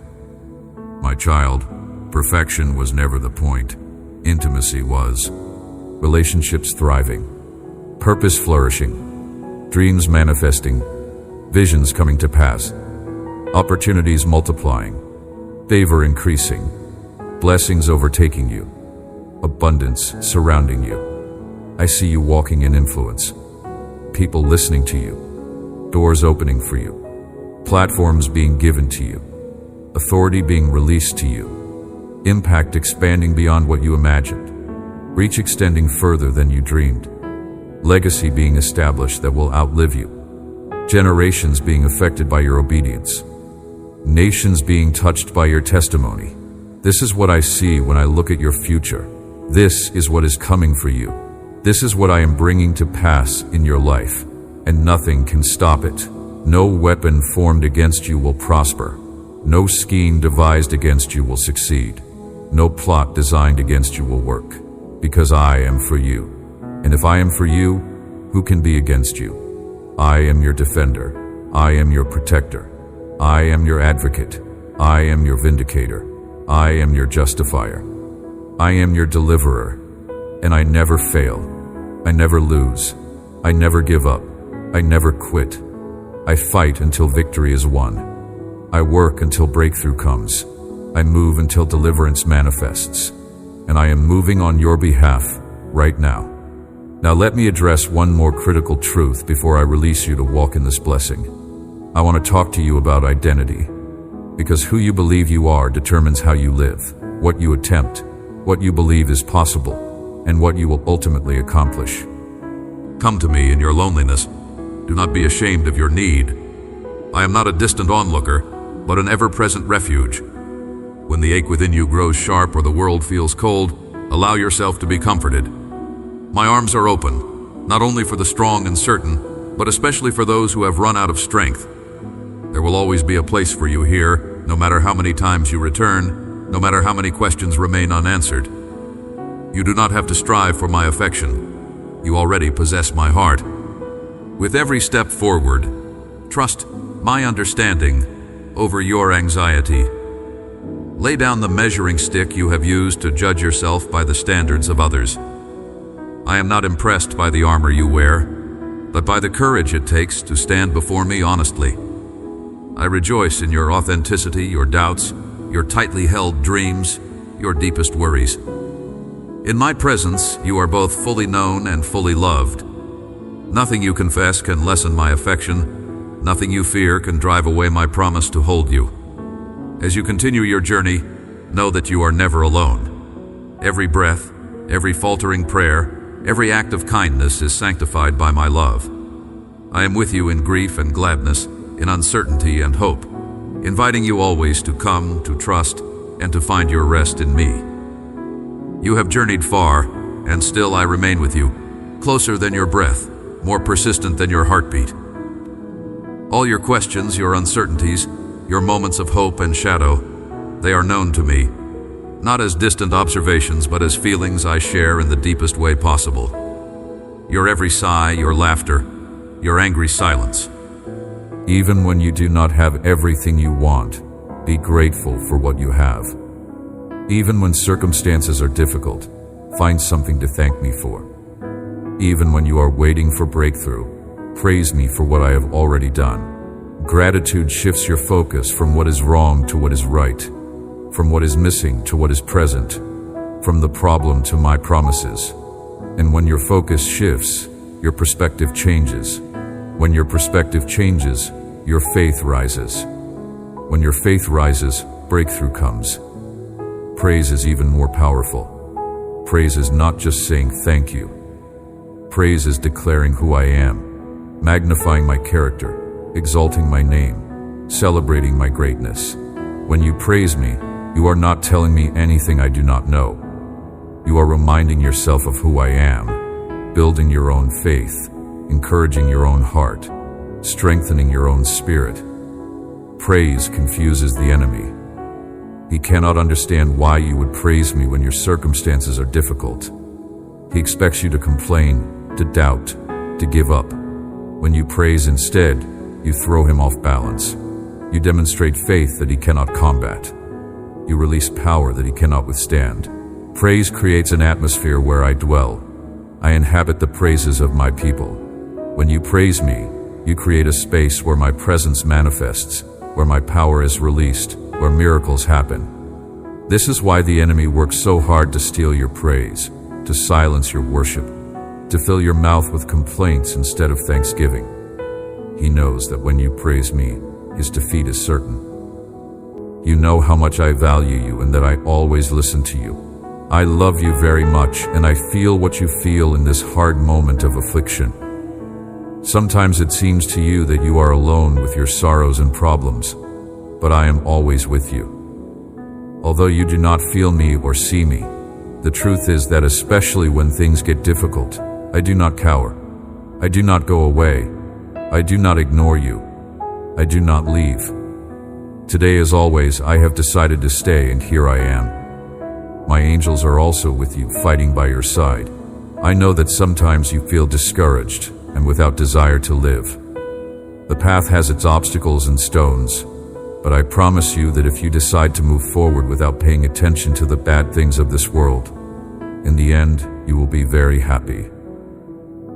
My child, perfection was never the point. Intimacy was. Relationships thriving, purpose flourishing, dreams manifesting, visions coming to pass, opportunities multiplying, favor increasing, blessings overtaking you, abundance surrounding you. I see you walking in influence, people listening to you, doors opening for you, platforms being given to you, authority being released to you, impact expanding beyond what you imagined, reach extending further than you dreamed, legacy being established that will outlive you, generations being affected by your obedience, nations being touched by your testimony. This is what I see when I look at your future. This is what is coming for you. This is what I am bringing to pass in your life, and nothing can stop it. No weapon formed against you will prosper. No scheme devised against you will succeed. No plot designed against you will work, because I am for you. And if I am for you, who can be against you? I am your defender. I am your protector. I am your advocate. I am your vindicator. I am your justifier. I am your deliverer, and I never fail. I never lose. I never give up. I never quit. I fight until victory is won. I work until breakthrough comes. I move until deliverance manifests. And I am moving on your behalf right now. Now let me address one more critical truth before I release you to walk in this blessing. I want to talk to you about identity, because who you believe you are determines how you live, what you attempt, what you believe is possible, and what you will ultimately accomplish. Come to me in your loneliness. Do not be ashamed of your need. I am not a distant onlooker, but an ever-present refuge. When the ache within you grows sharp or the world feels cold, allow yourself to be comforted. My arms are open, not only for the strong and certain, but especially for those who have run out of strength. There will always be a place for you here, no matter how many times you return, no matter how many questions remain unanswered. You do not have to strive for my affection. You already possess my heart. With every step forward, trust my understanding over your anxiety. Lay down the measuring stick you have used to judge yourself by the standards of others. I am not impressed by the armor you wear, but by the courage it takes to stand before me honestly. I rejoice in your authenticity, your doubts, your tightly held dreams, your deepest worries. In my presence, you are both fully known and fully loved. Nothing you confess can lessen my affection. Nothing you fear can drive away my promise to hold you. As you continue your journey, know that you are never alone. Every breath, every faltering prayer, every act of kindness is sanctified by my love. I am with you in grief and gladness, in uncertainty and hope, inviting you always to come, to trust, and to find your rest in me. You have journeyed far, and still I remain with you, closer than your breath, more persistent than your heartbeat. All your questions, your uncertainties, your moments of hope and shadow, they are known to me, not as distant observations, but as feelings I share in the deepest way possible. Your every sigh, your laughter, your angry silence. Even when you do not have everything you want, be grateful for what you have. Even when circumstances are difficult, find something to thank me for. Even when you are waiting for breakthrough, praise me for what I have already done. Gratitude shifts your focus from what is wrong to what is right, from what is missing to what is present, from the problem to my promises. And when your focus shifts, your perspective changes. When your perspective changes, your faith rises. When your faith rises, breakthrough comes. Praise is even more powerful. Praise is not just saying thank you. Praise is declaring who I am, magnifying my character, exalting my name, celebrating my greatness. When you praise me, you are not telling me anything I do not know. You are reminding yourself of who I am, building your own faith, encouraging your own heart, strengthening your own spirit. Praise confuses the enemy. He cannot understand why you would praise me when your circumstances are difficult. He expects you to complain, to doubt, to give up. When you praise instead, you throw him off balance. You demonstrate faith that he cannot combat. You release power that he cannot withstand. Praise creates an atmosphere where I dwell. I inhabit the praises of my people. When you praise me, you create a space where my presence manifests, where my power is released, where miracles happen. This is why the enemy works so hard to steal your praise, to silence your worship, to fill your mouth with complaints instead of thanksgiving. He knows that when you praise me, his defeat is certain. You know how much I value you and that I always listen to you. I love you very much, and I feel what you feel in this hard moment of affliction. Sometimes it seems to you that you are alone with your sorrows and problems, but I am always with you. Although you do not feel me or see me, the truth is that especially when things get difficult, I do not cower. I do not go away. I do not ignore you. I do not leave. Today, as always, I have decided to stay, and here I am. My angels are also with you, fighting by your side. I know that sometimes you feel discouraged and without desire to live. The path has its obstacles and stones, but I promise you that if you decide to move forward without paying attention to the bad things of this world, in the end, you will be very happy.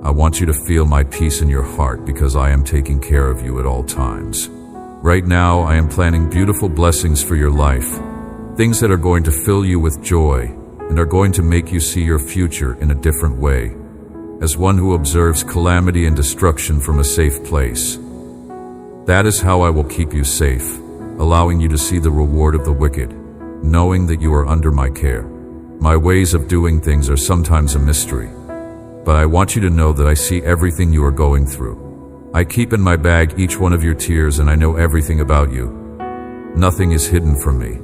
I want you to feel my peace in your heart because I am taking care of you at all times. Right now, I am planning beautiful blessings for your life, things that are going to fill you with joy and are going to make you see your future in a different way, as one who observes calamity and destruction from a safe place. That is how I will keep you safe, allowing you to see the reward of the wicked, knowing that you are under my care. My ways of doing things are sometimes a mystery, but I want you to know that I see everything you are going through. I keep in my bag each one of your tears, and I know everything about you. Nothing is hidden from me.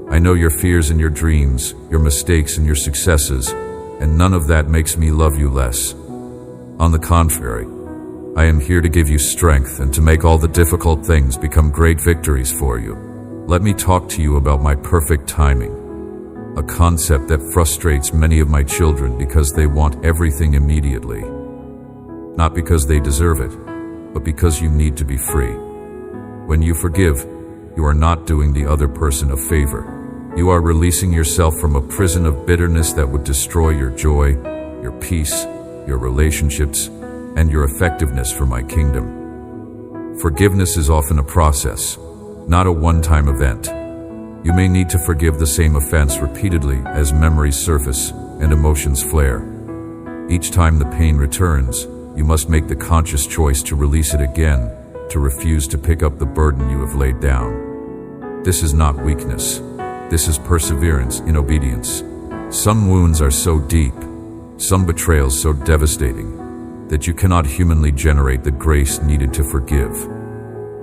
I know your fears and your dreams, your mistakes and your successes, and none of that makes me love you less. On the contrary, I am here to give you strength and to make all the difficult things become great victories for you. Let me talk to you about my perfect timing, a concept that frustrates many of my children because they want everything immediately. Not because they deserve it, but because you need to be free. When you forgive, you are not doing the other person a favor. You are releasing yourself from a prison of bitterness that would destroy your joy, your peace, your relationships, and your effectiveness for my kingdom. Forgiveness is often a process, not a one-time event. You may need to forgive the same offense repeatedly as memories surface and emotions flare. Each time the pain returns, you must make the conscious choice to release it again, to refuse to pick up the burden you have laid down. This is not weakness. This is perseverance in obedience. Some wounds are so deep, some betrayals so devastating, that you cannot humanly generate the grace needed to forgive.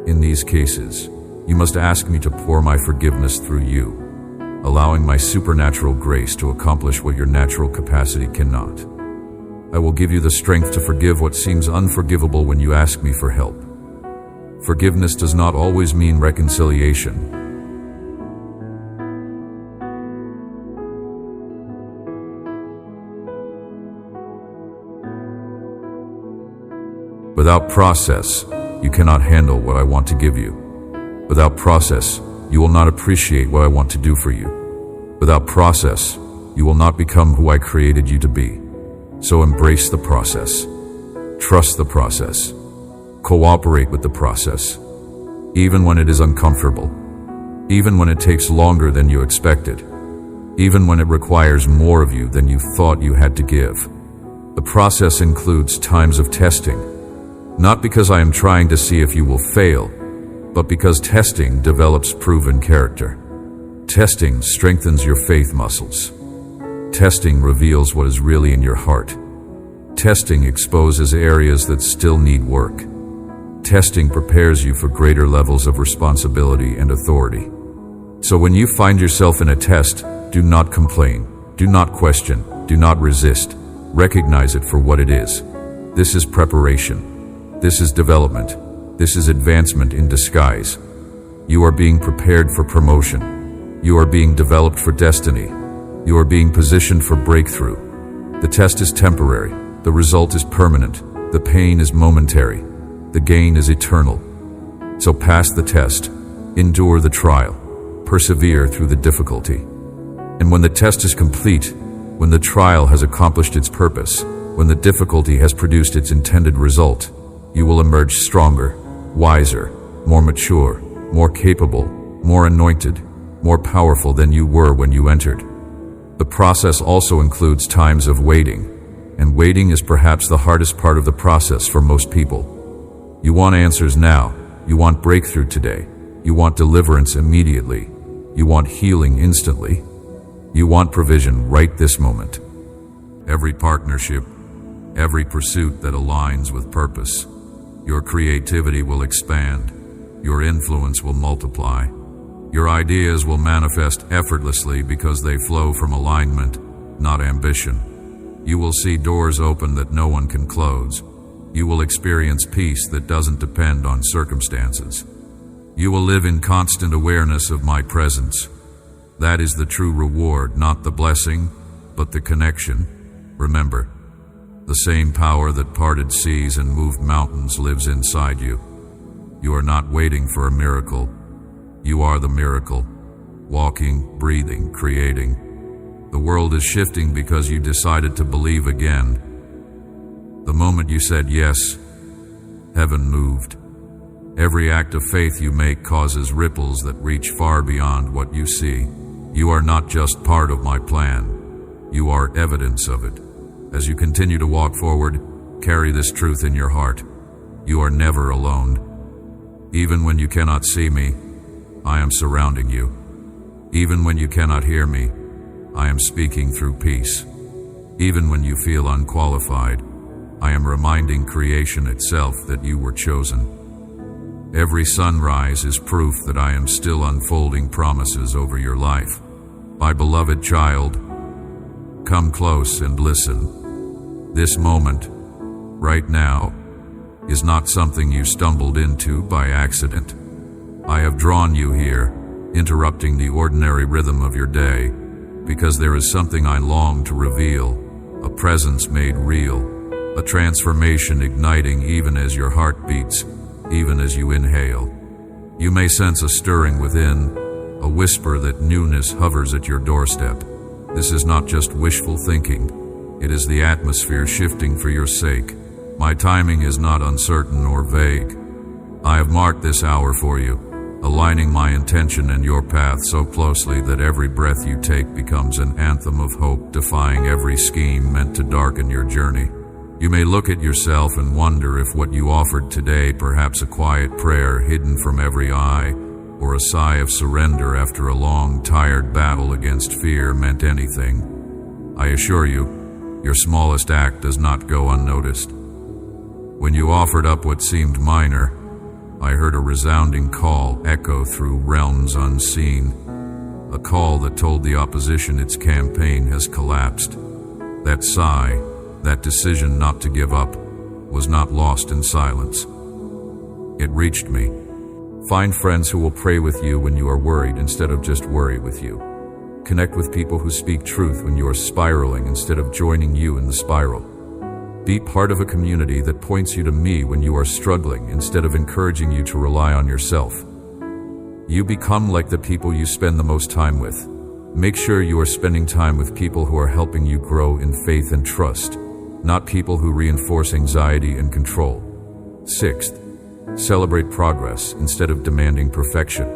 In these cases, you must ask me to pour my forgiveness through you, allowing my supernatural grace to accomplish what your natural capacity cannot. I will give you the strength to forgive what seems unforgivable when you ask me for help. Forgiveness does not always mean reconciliation. Without process, you cannot handle what I want to give you. Without process, you will not appreciate what I want to do for you. Without process, you will not become who I created you to be. So embrace the process. Trust the process. Cooperate with the process. Even when it is uncomfortable. Even when it takes longer than you expected. Even when it requires more of you than you thought you had to give. The process includes times of testing. Not because I am trying to see if you will fail, but because testing develops proven character. Testing strengthens your faith muscles. Testing reveals what is really in your heart. Testing exposes areas that still need work. Testing prepares you for greater levels of responsibility and authority. So when you find yourself in a test, do not complain, do not question, do not resist. Recognize it for what it is. This is preparation. This is development. This is advancement in disguise. You are being prepared for promotion. You are being developed for destiny. You are being positioned for breakthrough. The test is temporary. The result is permanent. The pain is momentary. The gain is eternal. So pass the test. Endure the trial. Persevere through the difficulty. And when the test is complete, when the trial has accomplished its purpose, when the difficulty has produced its intended result, you will emerge stronger, wiser, more mature, more capable, more anointed, more powerful than you were when you entered. The process also includes times of waiting, and waiting is perhaps the hardest part of the process for most people. You want answers now. You want breakthrough today. You want deliverance immediately. You want healing instantly. You want provision right this moment. Every partnership, every pursuit that aligns with purpose, your creativity will expand. Your influence will multiply. Your ideas will manifest effortlessly because they flow from alignment, not ambition. You will see doors open that no one can close. You will experience peace that doesn't depend on circumstances. You will live in constant awareness of my presence. That is the true reward, not the blessing, but the connection. Remember, the same power that parted seas and moved mountains lives inside you. You are not waiting for a miracle. You are the miracle, walking, breathing, creating. The world is shifting because you decided to believe again. The moment you said yes, heaven moved. Every act of faith you make causes ripples that reach far beyond what you see. You are not just part of my plan. You are evidence of it. As you continue to walk forward, carry this truth in your heart. You are never alone. Even when you cannot see me, I am surrounding you. Even when you cannot hear me, I am speaking through peace. Even when you feel unqualified, I am reminding creation itself that you were chosen. Every sunrise is proof that I am still unfolding promises over your life. My beloved child, come close and listen. This moment, right now, is not something you stumbled into by accident. I have drawn you here, interrupting the ordinary rhythm of your day, because there is something I long to reveal, a presence made real, a transformation igniting even as your heart beats, even as you inhale. You may sense a stirring within, a whisper that newness hovers at your doorstep. This is not just wishful thinking. It is the atmosphere shifting for your sake. My timing is not uncertain or vague. I have marked this hour for you, aligning my intention and your path so closely that every breath you take becomes an anthem of hope, defying every scheme meant to darken your journey. You may look at yourself and wonder if what you offered today, perhaps a quiet prayer hidden from every eye, or a sigh of surrender after a long, tired battle against fear, meant anything. I assure you, your smallest act does not go unnoticed. When you offered up what seemed minor, I heard a resounding call echo through realms unseen, a call that told the opposition its campaign has collapsed. That sigh, that decision not to give up, was not lost in silence. It reached me. Find friends who will pray with you when you are worried instead of just worry with you. Connect with people who speak truth when you are spiraling instead of joining you in the spiral. Be part of a community that points you to me when you are struggling instead of encouraging you to rely on yourself. You become like the people you spend the most time with. Make sure you are spending time with people who are helping you grow in faith and trust, not people who reinforce anxiety and control. Sixth, celebrate progress instead of demanding perfection.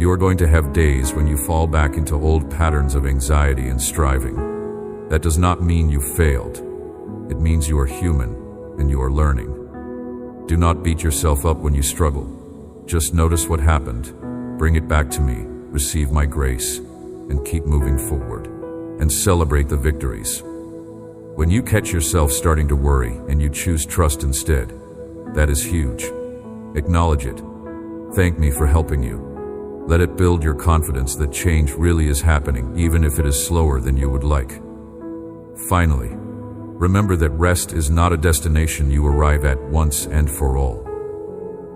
You are going to have days when you fall back into old patterns of anxiety and striving. That does not mean you failed. It means you are human and you are learning. Do not beat yourself up when you struggle. Just notice what happened, bring it back to me, receive my grace, and keep moving forward. And celebrate the victories. When you catch yourself starting to worry and you choose trust instead, that is huge. Acknowledge it. Thank me for helping you. Let it build your confidence that change really is happening, even if it is slower than you would like. Finally, remember that rest is not a destination you arrive at once and for all.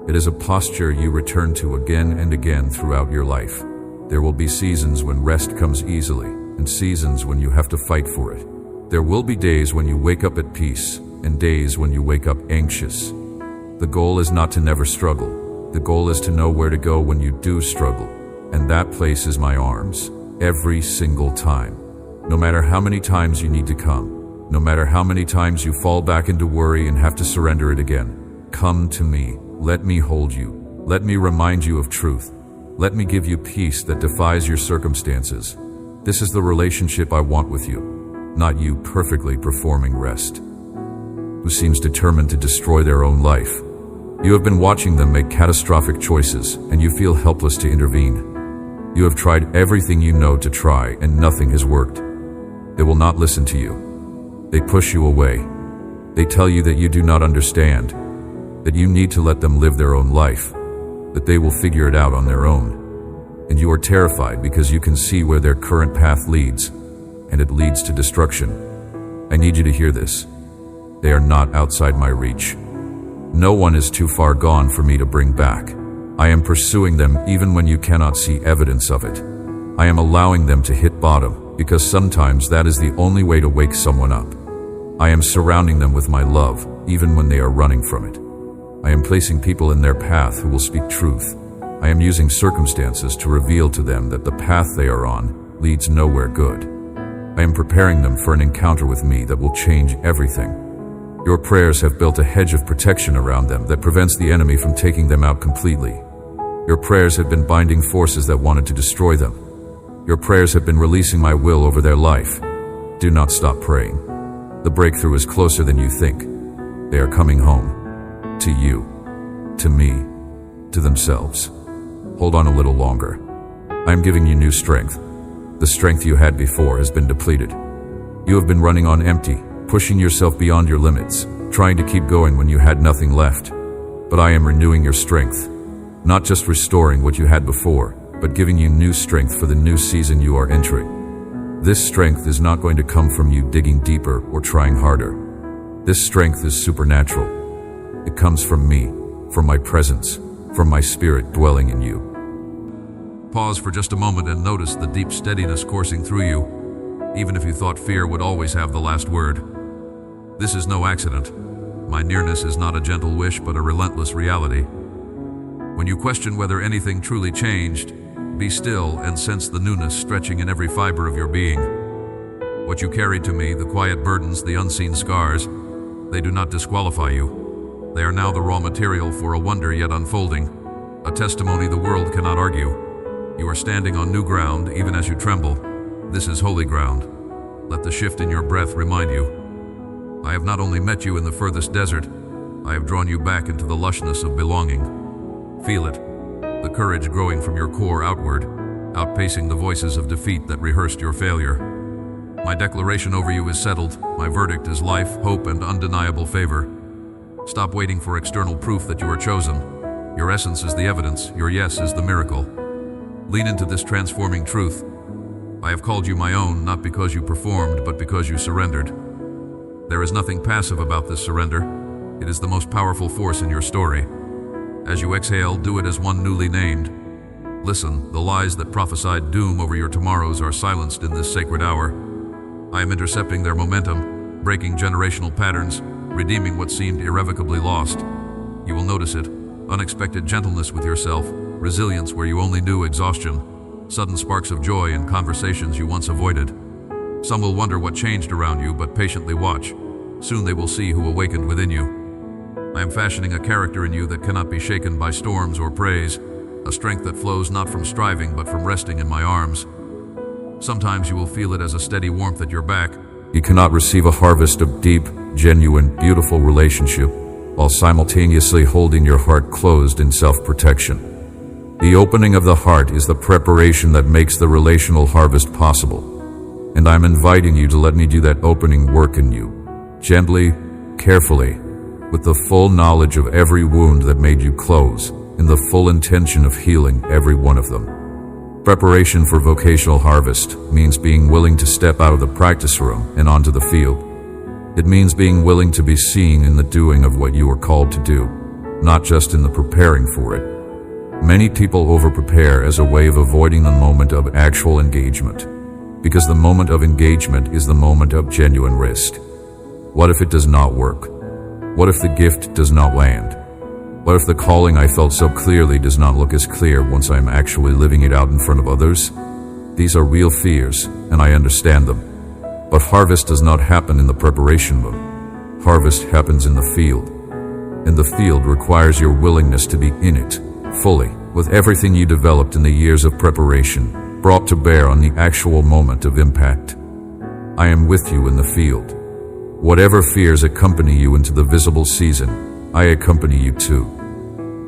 It is a posture you return to again and again throughout your life. There will be seasons when rest comes easily, and seasons when you have to fight for it. There will be days when you wake up at peace, and days when you wake up anxious. The goal is not to never struggle. The goal is to know where to go when you do struggle, and that place is my arms, every single time. No matter how many times you need to come, no matter how many times you fall back into worry and have to surrender it again, come to me. Let me hold you. Let me remind you of truth. Let me give you peace that defies your circumstances. This is the relationship I want with you, not you perfectly performing rest, who seems determined to destroy their own life. You have been watching them make catastrophic choices, and you feel helpless to intervene. You have tried everything you know to try, and nothing has worked. They will not listen to you. They push you away. They tell you that you do not understand, that you need to let them live their own life, that they will figure it out on their own. And you are terrified because you can see where their current path leads, and it leads to destruction. I need you to hear this. They are not outside my reach. No one is too far gone for me to bring back. I am pursuing them even when you cannot see evidence of it. I am allowing them to hit bottom, because sometimes that is the only way to wake someone up. I am surrounding them with my love, even when they are running from it. I am placing people in their path who will speak truth. I am using circumstances to reveal to them that the path they are on leads nowhere good. I am preparing them for an encounter with me that will change everything. Your prayers have built a hedge of protection around them that prevents the enemy from taking them out completely. Your prayers have been binding forces that wanted to destroy them. Your prayers have been releasing my will over their life. Do not stop praying. The breakthrough is closer than you think. They are coming home. To you. To me. To themselves. Hold on a little longer. I am giving you new strength. The strength you had before has been depleted. You have been running on empty, pushing yourself beyond your limits, trying to keep going when you had nothing left. But I am renewing your strength. Not just restoring what you had before, but giving you new strength for the new season you are entering. This strength is not going to come from you digging deeper or trying harder. This strength is supernatural. It comes from me, from my presence, from my spirit dwelling in you. Pause for just a moment and notice the deep steadiness coursing through you, even if you thought fear would always have the last word. This is no accident. My nearness is not a gentle wish, but a relentless reality. When you question whether anything truly changed, be still and sense the newness stretching in every fiber of your being. What you carried to me, the quiet burdens, the unseen scars, they do not disqualify you. They are now the raw material for a wonder yet unfolding, a testimony the world cannot argue. You are standing on new ground even as you tremble. This is holy ground. Let the shift in your breath remind you. I have not only met you in the furthest desert, I have drawn you back into the lushness of belonging. Feel it, the courage growing from your core outward, outpacing the voices of defeat that rehearsed your failure. My declaration over you is settled. My verdict is life, hope, and undeniable favor. Stop waiting for external proof that you are chosen. Your essence is the evidence, your yes is the miracle. Lean into this transforming truth. I have called you my own, not because you performed, but because you surrendered. There is nothing passive about this surrender. It is the most powerful force in your story. As you exhale, do it as one newly named. Listen, the lies that prophesied doom over your tomorrows are silenced in this sacred hour. I am intercepting their momentum, breaking generational patterns, redeeming what seemed irrevocably lost. You will notice it. Unexpected gentleness with yourself, resilience where you only knew exhaustion, sudden sparks of joy in conversations you once avoided. Some will wonder what changed around you, but patiently watch. Soon they will see who awakened within you. I am fashioning a character in you that cannot be shaken by storms or praise, a strength that flows not from striving but from resting in my arms. Sometimes you will feel it as a steady warmth at your back. You cannot receive a harvest of deep, genuine, beautiful relationship while simultaneously holding your heart closed in self-protection. The opening of the heart is the preparation that makes the relational harvest possible. And I'm inviting you to let me do that opening work in you. Gently, carefully, with the full knowledge of every wound that made you close, and the full intention of healing every one of them. Preparation for vocational harvest means being willing to step out of the practice room and onto the field. It means being willing to be seen in the doing of what you are called to do, not just in the preparing for it. Many people over-prepare as a way of avoiding the moment of actual engagement, because the moment of engagement is the moment of genuine risk. What if it does not work? What if the gift does not land? What if the calling I felt so clearly does not look as clear once I am actually living it out in front of others? These are real fears, and I understand them. But harvest does not happen in the preparation room. Harvest happens in the field. And the field requires your willingness to be in it, fully, with everything you developed in the years of preparation, brought to bear on the actual moment of impact. I am with you in the field. Whatever fears accompany you into the visible season, I accompany you too.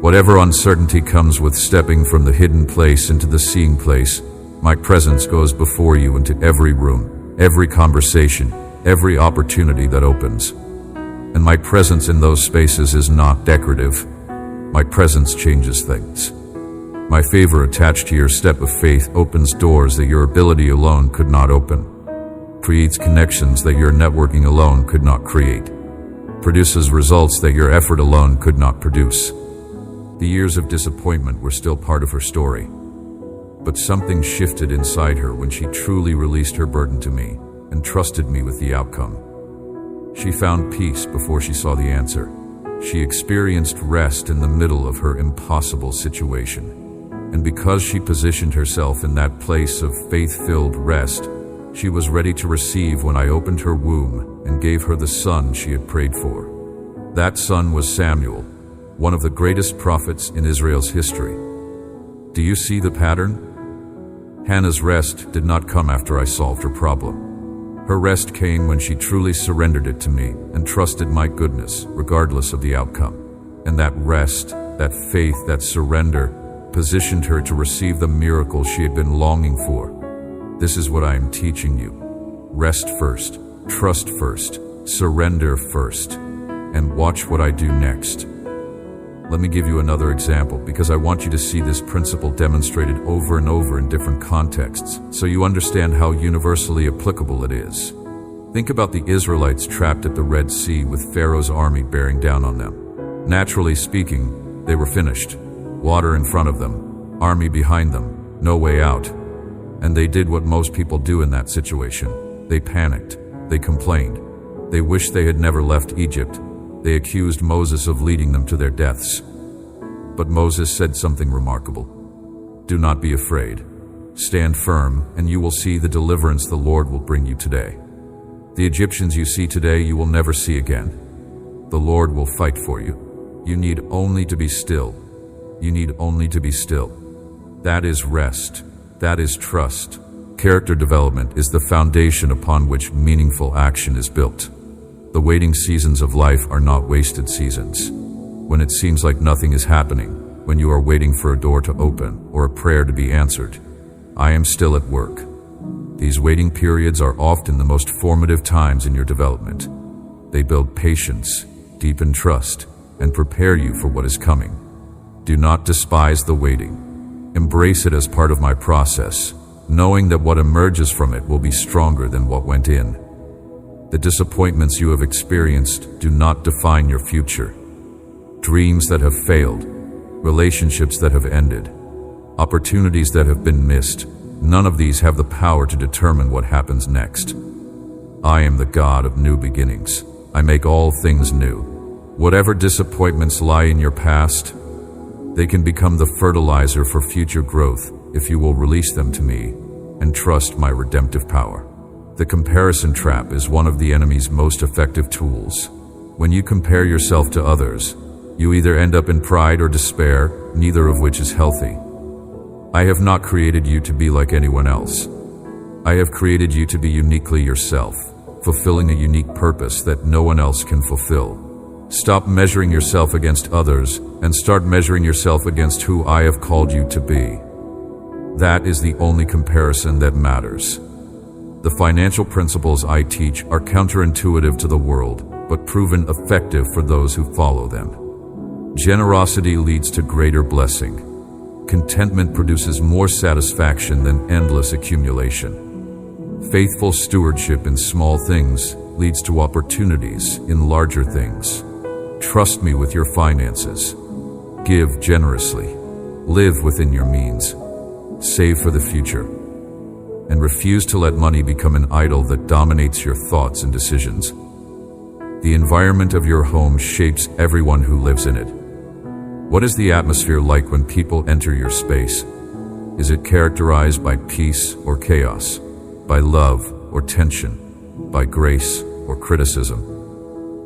Whatever uncertainty comes with stepping from the hidden place into the seeing place, my presence goes before you into every room, every conversation, every opportunity that opens. And my presence in those spaces is not decorative. My presence changes things. My favor attached to your step of faith opens doors that your ability alone could not open, creates connections that your networking alone could not create, produces results that your effort alone could not produce. The years of disappointment were still part of her story, but something shifted inside her when she truly released her burden to me and trusted me with the outcome. She found peace before she saw the answer. She experienced rest in the middle of her impossible situation. And because she positioned herself in that place of faith-filled rest, she was ready to receive when I opened her womb and gave her the son she had prayed for. That son was Samuel, one of the greatest prophets in Israel's history. Do you see the pattern? Hannah's rest did not come after I solved her problem. Her rest came when she truly surrendered it to me and trusted my goodness, regardless of the outcome. And that rest, that faith, that surrender, positioned her to receive the miracle she had been longing for. This is what I am teaching you. Rest first, trust first, surrender first, and watch what I do next. Let me give you another example, because I want you to see this principle demonstrated over and over in different contexts, so you understand how universally applicable it is. Think about the Israelites trapped at the Red Sea with Pharaoh's army bearing down on them. Naturally speaking, they were finished. Water in front of them, army behind them, no way out. And they did what most people do in that situation. They panicked. They complained. They wished they had never left Egypt. They accused Moses of leading them to their deaths. But Moses said something remarkable. Do not be afraid. Stand firm, and you will see the deliverance the Lord will bring you today. The Egyptians you see today you will never see again. The Lord will fight for you. You need only to be still. You need only to be still. That is rest. That is trust. Character development is the foundation upon which meaningful action is built. The waiting seasons of life are not wasted seasons. When it seems like nothing is happening, when you are waiting for a door to open or a prayer to be answered, I am still at work. These waiting periods are often the most formative times in your development. They build patience, deepen trust, and prepare you for what is coming. Do not despise the waiting. Embrace it as part of my process, knowing that what emerges from it will be stronger than what went in. The disappointments you have experienced do not define your future. Dreams that have failed, relationships that have ended, opportunities that have been missed, none of these have the power to determine what happens next. I am the God of new beginnings. I make all things new. Whatever disappointments lie in your past, they can become the fertilizer for future growth if you will release them to me and trust my redemptive power. The comparison trap is one of the enemy's most effective tools. When you compare yourself to others, you either end up in pride or despair, neither of which is healthy. I have not created you to be like anyone else. I have created you to be uniquely yourself, fulfilling a unique purpose that no one else can fulfill. Stop measuring yourself against others and start measuring yourself against who I have called you to be. That is the only comparison that matters. The financial principles I teach are counterintuitive to the world, but proven effective for those who follow them. Generosity leads to greater blessing. Contentment produces more satisfaction than endless accumulation. Faithful stewardship in small things leads to opportunities in larger things. Trust me with your finances. Give generously. Live within your means. Save for the future. And refuse to let money become an idol that dominates your thoughts and decisions. The environment of your home shapes everyone who lives in it. What is the atmosphere like when people enter your space? Is it characterized by peace or chaos? By love or tension? By grace or criticism?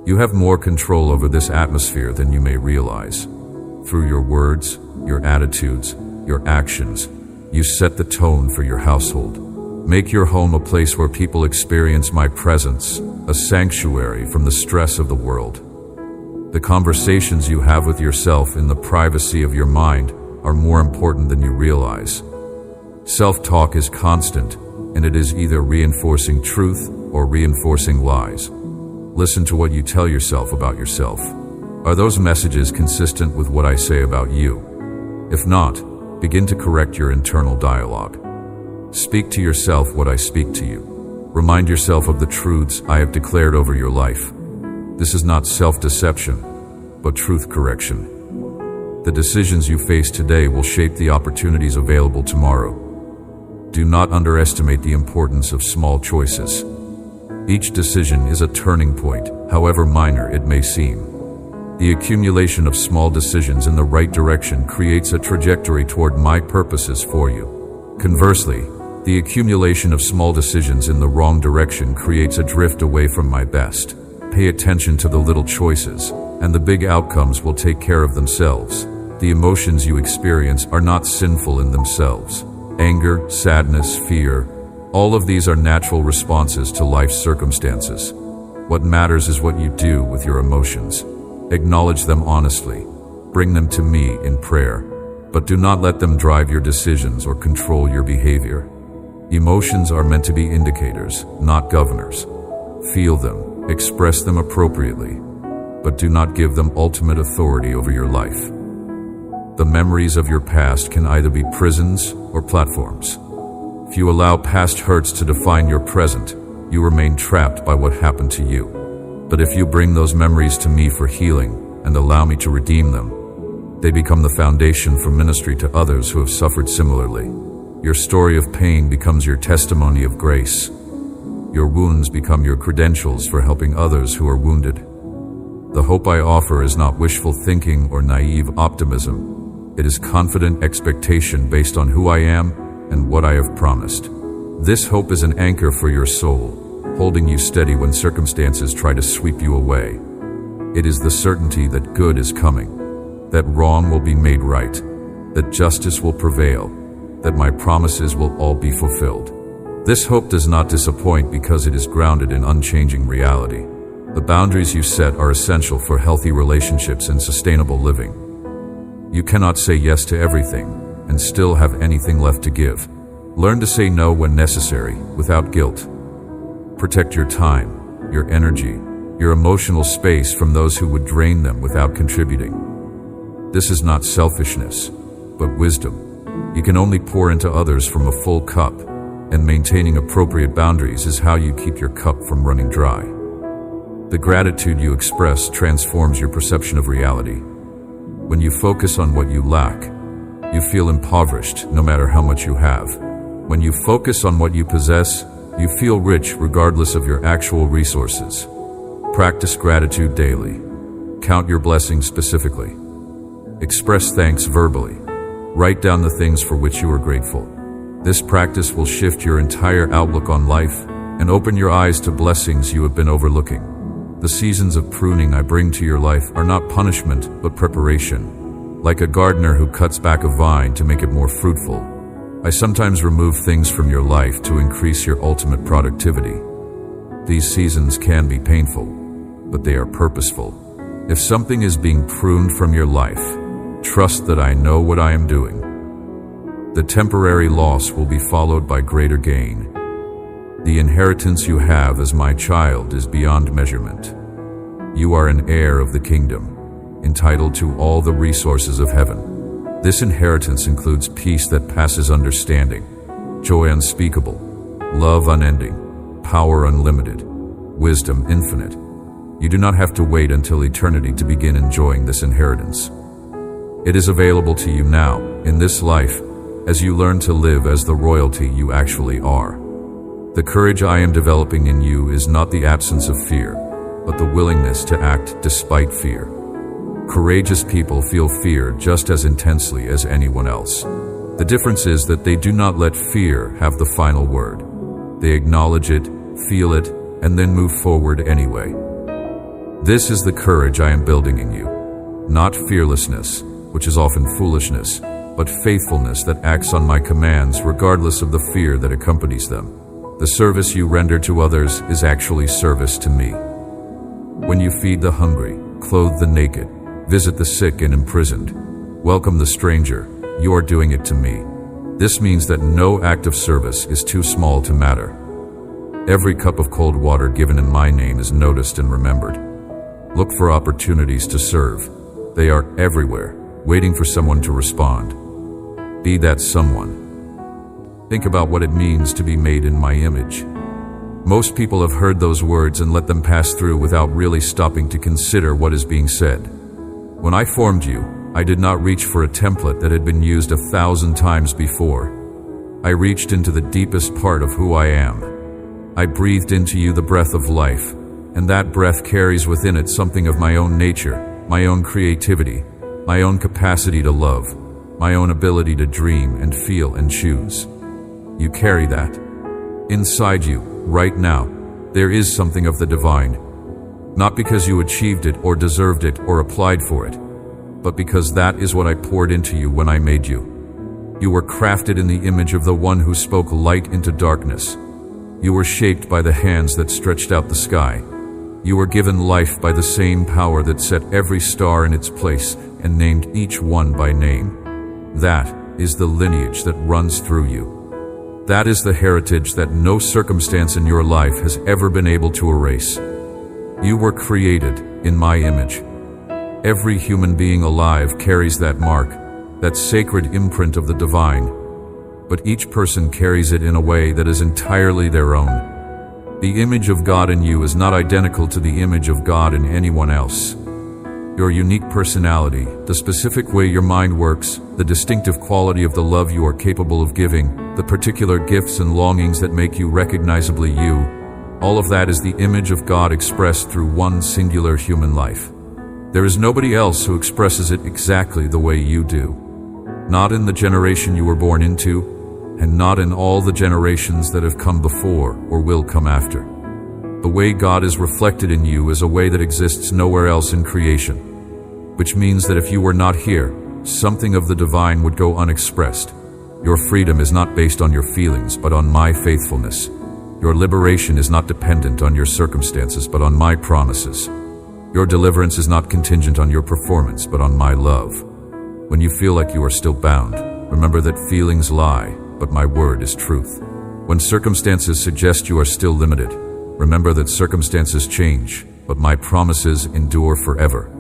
You have more control over this atmosphere than you may realize. Through your words, your attitudes, your actions, you set the tone for your household. Make your home a place where people experience my presence, a sanctuary from the stress of the world. The conversations you have with yourself in the privacy of your mind are more important than you realize. Self-talk is constant, and it is either reinforcing truth or reinforcing lies. Listen to what you tell yourself about yourself. Are those messages consistent with what I say about you? If not, begin to correct your internal dialogue. Speak to yourself what I speak to you. Remind yourself of the truths I have declared over your life. This is not self-deception, but truth correction. The decisions you face today will shape the opportunities available tomorrow. Do not underestimate the importance of small choices. Each decision is a turning point, however minor it may seem. The accumulation of small decisions in the right direction creates a trajectory toward my purposes for you. Conversely, the accumulation of small decisions in the wrong direction creates a drift away from my best. Pay attention to the little choices, and the big outcomes will take care of themselves. The emotions you experience are not sinful in themselves. Anger, sadness, fear, all of these are natural responses to life's circumstances. What matters is what you do with your emotions. Acknowledge them honestly. Bring them to me in prayer, but do not let them drive your decisions or control your behavior. Emotions are meant to be indicators, not governors. Feel them. Express them appropriately, but do not give them ultimate authority over your life. The memories of your past can either be prisons or platforms. If you allow past hurts to define your present, you remain trapped by what happened to you. But if you bring those memories to me for healing and allow me to redeem them, they become the foundation for ministry to others who have suffered similarly. Your story of pain becomes your testimony of grace. Your wounds become your credentials for helping others who are wounded. The hope I offer is not wishful thinking or naive optimism. It is confident expectation based on who I am and what I have promised. This hope is an anchor for your soul, holding you steady when circumstances try to sweep you away. It is the certainty that good is coming, that wrong will be made right, that justice will prevail, that my promises will all be fulfilled. This hope does not disappoint because it is grounded in unchanging reality. The boundaries you set are essential for healthy relationships and sustainable living. You cannot say yes to everything and still have anything left to give. Learn to say no when necessary, without guilt. Protect your time, your energy, your emotional space from those who would drain them without contributing. This is not selfishness, but wisdom. You can only pour into others from a full cup, and maintaining appropriate boundaries is how you keep your cup from running dry. The gratitude you express transforms your perception of reality. When you focus on what you lack, you feel impoverished no matter how much you have. When you focus on what you possess, you feel rich regardless of your actual resources. Practice gratitude daily. Count your blessings specifically. Express thanks verbally. Write down the things for which you are grateful. This practice will shift your entire outlook on life and open your eyes to blessings you have been overlooking. The seasons of pruning I bring to your life are not punishment, but preparation. Like a gardener who cuts back a vine to make it more fruitful, I sometimes remove things from your life to increase your ultimate productivity. These seasons can be painful, but they are purposeful. If something is being pruned from your life, trust that I know what I am doing. The temporary loss will be followed by greater gain. The inheritance you have as my child is beyond measurement. You are an heir of the kingdom, entitled to all the resources of heaven. This inheritance includes peace that passes understanding, joy unspeakable, love unending, power unlimited, wisdom infinite. You do not have to wait until eternity to begin enjoying this inheritance. It is available to you now, in this life, as you learn to live as the royalty you actually are. The courage I am developing in you is not the absence of fear, but the willingness to act despite fear. Courageous people feel fear just as intensely as anyone else. The difference is that they do not let fear have the final word. They acknowledge it, feel it, and then move forward anyway. This is the courage I am building in you. Not fearlessness, which is often foolishness, but faithfulness that acts on my commands regardless of the fear that accompanies them. The service you render to others is actually service to me. When you feed the hungry, clothe the naked, visit the sick and imprisoned, welcome the stranger, you are doing it to me. This means that no act of service is too small to matter. Every cup of cold water given in my name is noticed and remembered. Look for opportunities to serve. They are everywhere, waiting for someone to respond. Be that someone. Think about what it means to be made in my image. Most people have heard those words and let them pass through without really stopping to consider what is being said. When I formed you, I did not reach for a template that had been used 1,000 times before. I reached into the deepest part of who I am. I breathed into you the breath of life, and that breath carries within it something of my own nature, my own creativity, my own capacity to love, my own ability to dream and feel and choose. You carry that. Inside you, right now, there is something of the divine. Not because you achieved it or deserved it or applied for it, but because that is what I poured into you when I made you. You were crafted in the image of the one who spoke light into darkness. You were shaped by the hands that stretched out the sky. You were given life by the same power that set every star in its place and named each one by name. That is the lineage that runs through you. That is the heritage that no circumstance in your life has ever been able to erase. You were created in my image. Every human being alive carries that mark, that sacred imprint of the divine, but each person carries it in a way that is entirely their own. The image of God in you is not identical to the image of God in anyone else. Your unique personality, the specific way your mind works, the distinctive quality of the love you are capable of giving, the particular gifts and longings that make you recognizably you, all of that is the image of God expressed through one singular human life. There is nobody else who expresses it exactly the way you do. Not in the generation you were born into, and not in all the generations that have come before or will come after. The way God is reflected in you is a way that exists nowhere else in creation, which means that if you were not here, something of the divine would go unexpressed. Your freedom is not based on your feelings, but on my faithfulness. Your liberation is not dependent on your circumstances, but on my promises. Your deliverance is not contingent on your performance, but on my love. When you feel like you are still bound, remember that feelings lie, but my word is truth. When circumstances suggest you are still limited, remember that circumstances change, but my promises endure forever.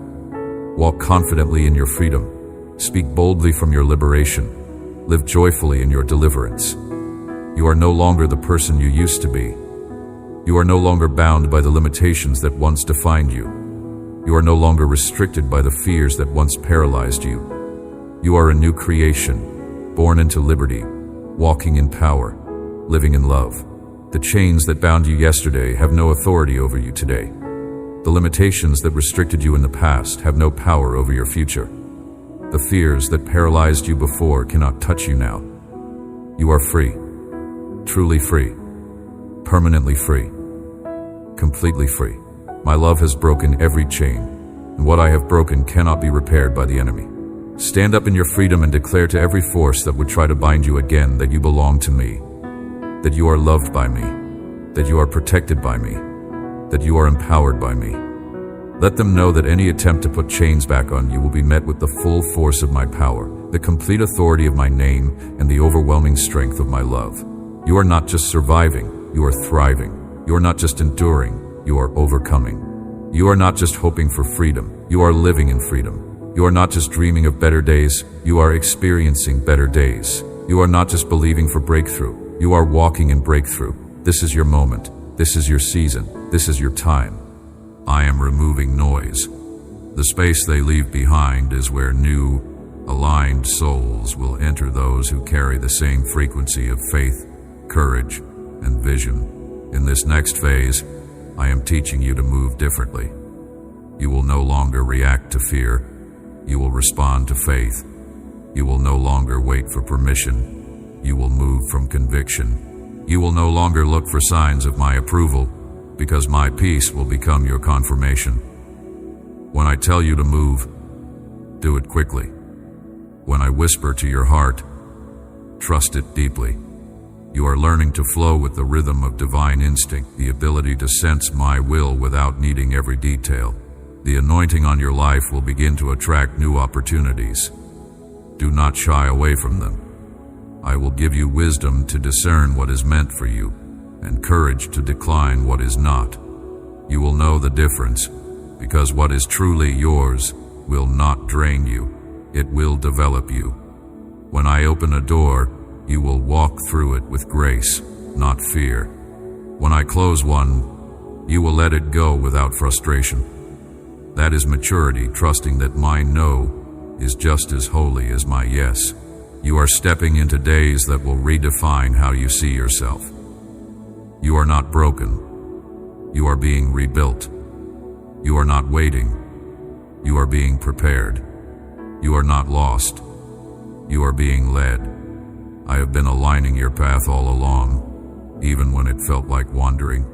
Walk confidently in your freedom. Speak boldly from your liberation. Live joyfully in your deliverance. You are no longer the person you used to be. You are no longer bound by the limitations that once defined you. You are no longer restricted by the fears that once paralyzed you. You are a new creation, born into liberty, walking in power, living in love. The chains that bound you yesterday have no authority over you today. The limitations that restricted you in the past have no power over your future. The fears that paralyzed you before cannot touch you now. You are free, truly free, permanently free, completely free. My love has broken every chain, and what I have broken cannot be repaired by the enemy. Stand up in your freedom and declare to every force that would try to bind you again that you belong to me, that you are loved by me, that you are protected by me, that you are empowered by me. Let them know that any attempt to put chains back on you will be met with the full force of my power, the complete authority of my name, and the overwhelming strength of my love. You are not just surviving, you are thriving. You are not just enduring, you are overcoming. You are not just hoping for freedom, you are living in freedom. You are not just dreaming of better days, you are experiencing better days. You are not just believing for breakthrough, you are walking in breakthrough. This is your moment, this is your season, this is your time. I am removing noise. The space they leave behind is where new, aligned souls will enter, those who carry the same frequency of faith, courage, and vision. In this next phase, I am teaching you to move differently. You will no longer react to fear. You will respond to faith. You will no longer wait for permission. You will move from conviction. You will no longer look for signs of my approval, because my peace will become your confirmation. When I tell you to move, do it quickly. When I whisper to your heart, trust it deeply. You are learning to flow with the rhythm of divine instinct, the ability to sense my will without needing every detail. The anointing on your life will begin to attract new opportunities. Do not shy away from them. I will give you wisdom to discern what is meant for you, and courage to decline what is not. You will know the difference, because what is truly yours will not drain you. It will develop you. When I open a door, you will walk through it with grace, not fear. When I close one, you will let it go without frustration. That is maturity, trusting that my no is just as holy as my yes. You are stepping into days that will redefine how you see yourself. You are not broken. You are being rebuilt. You are not waiting. You are being prepared. You are not lost. You are being led. I have been aligning your path all along, even when it felt like wandering.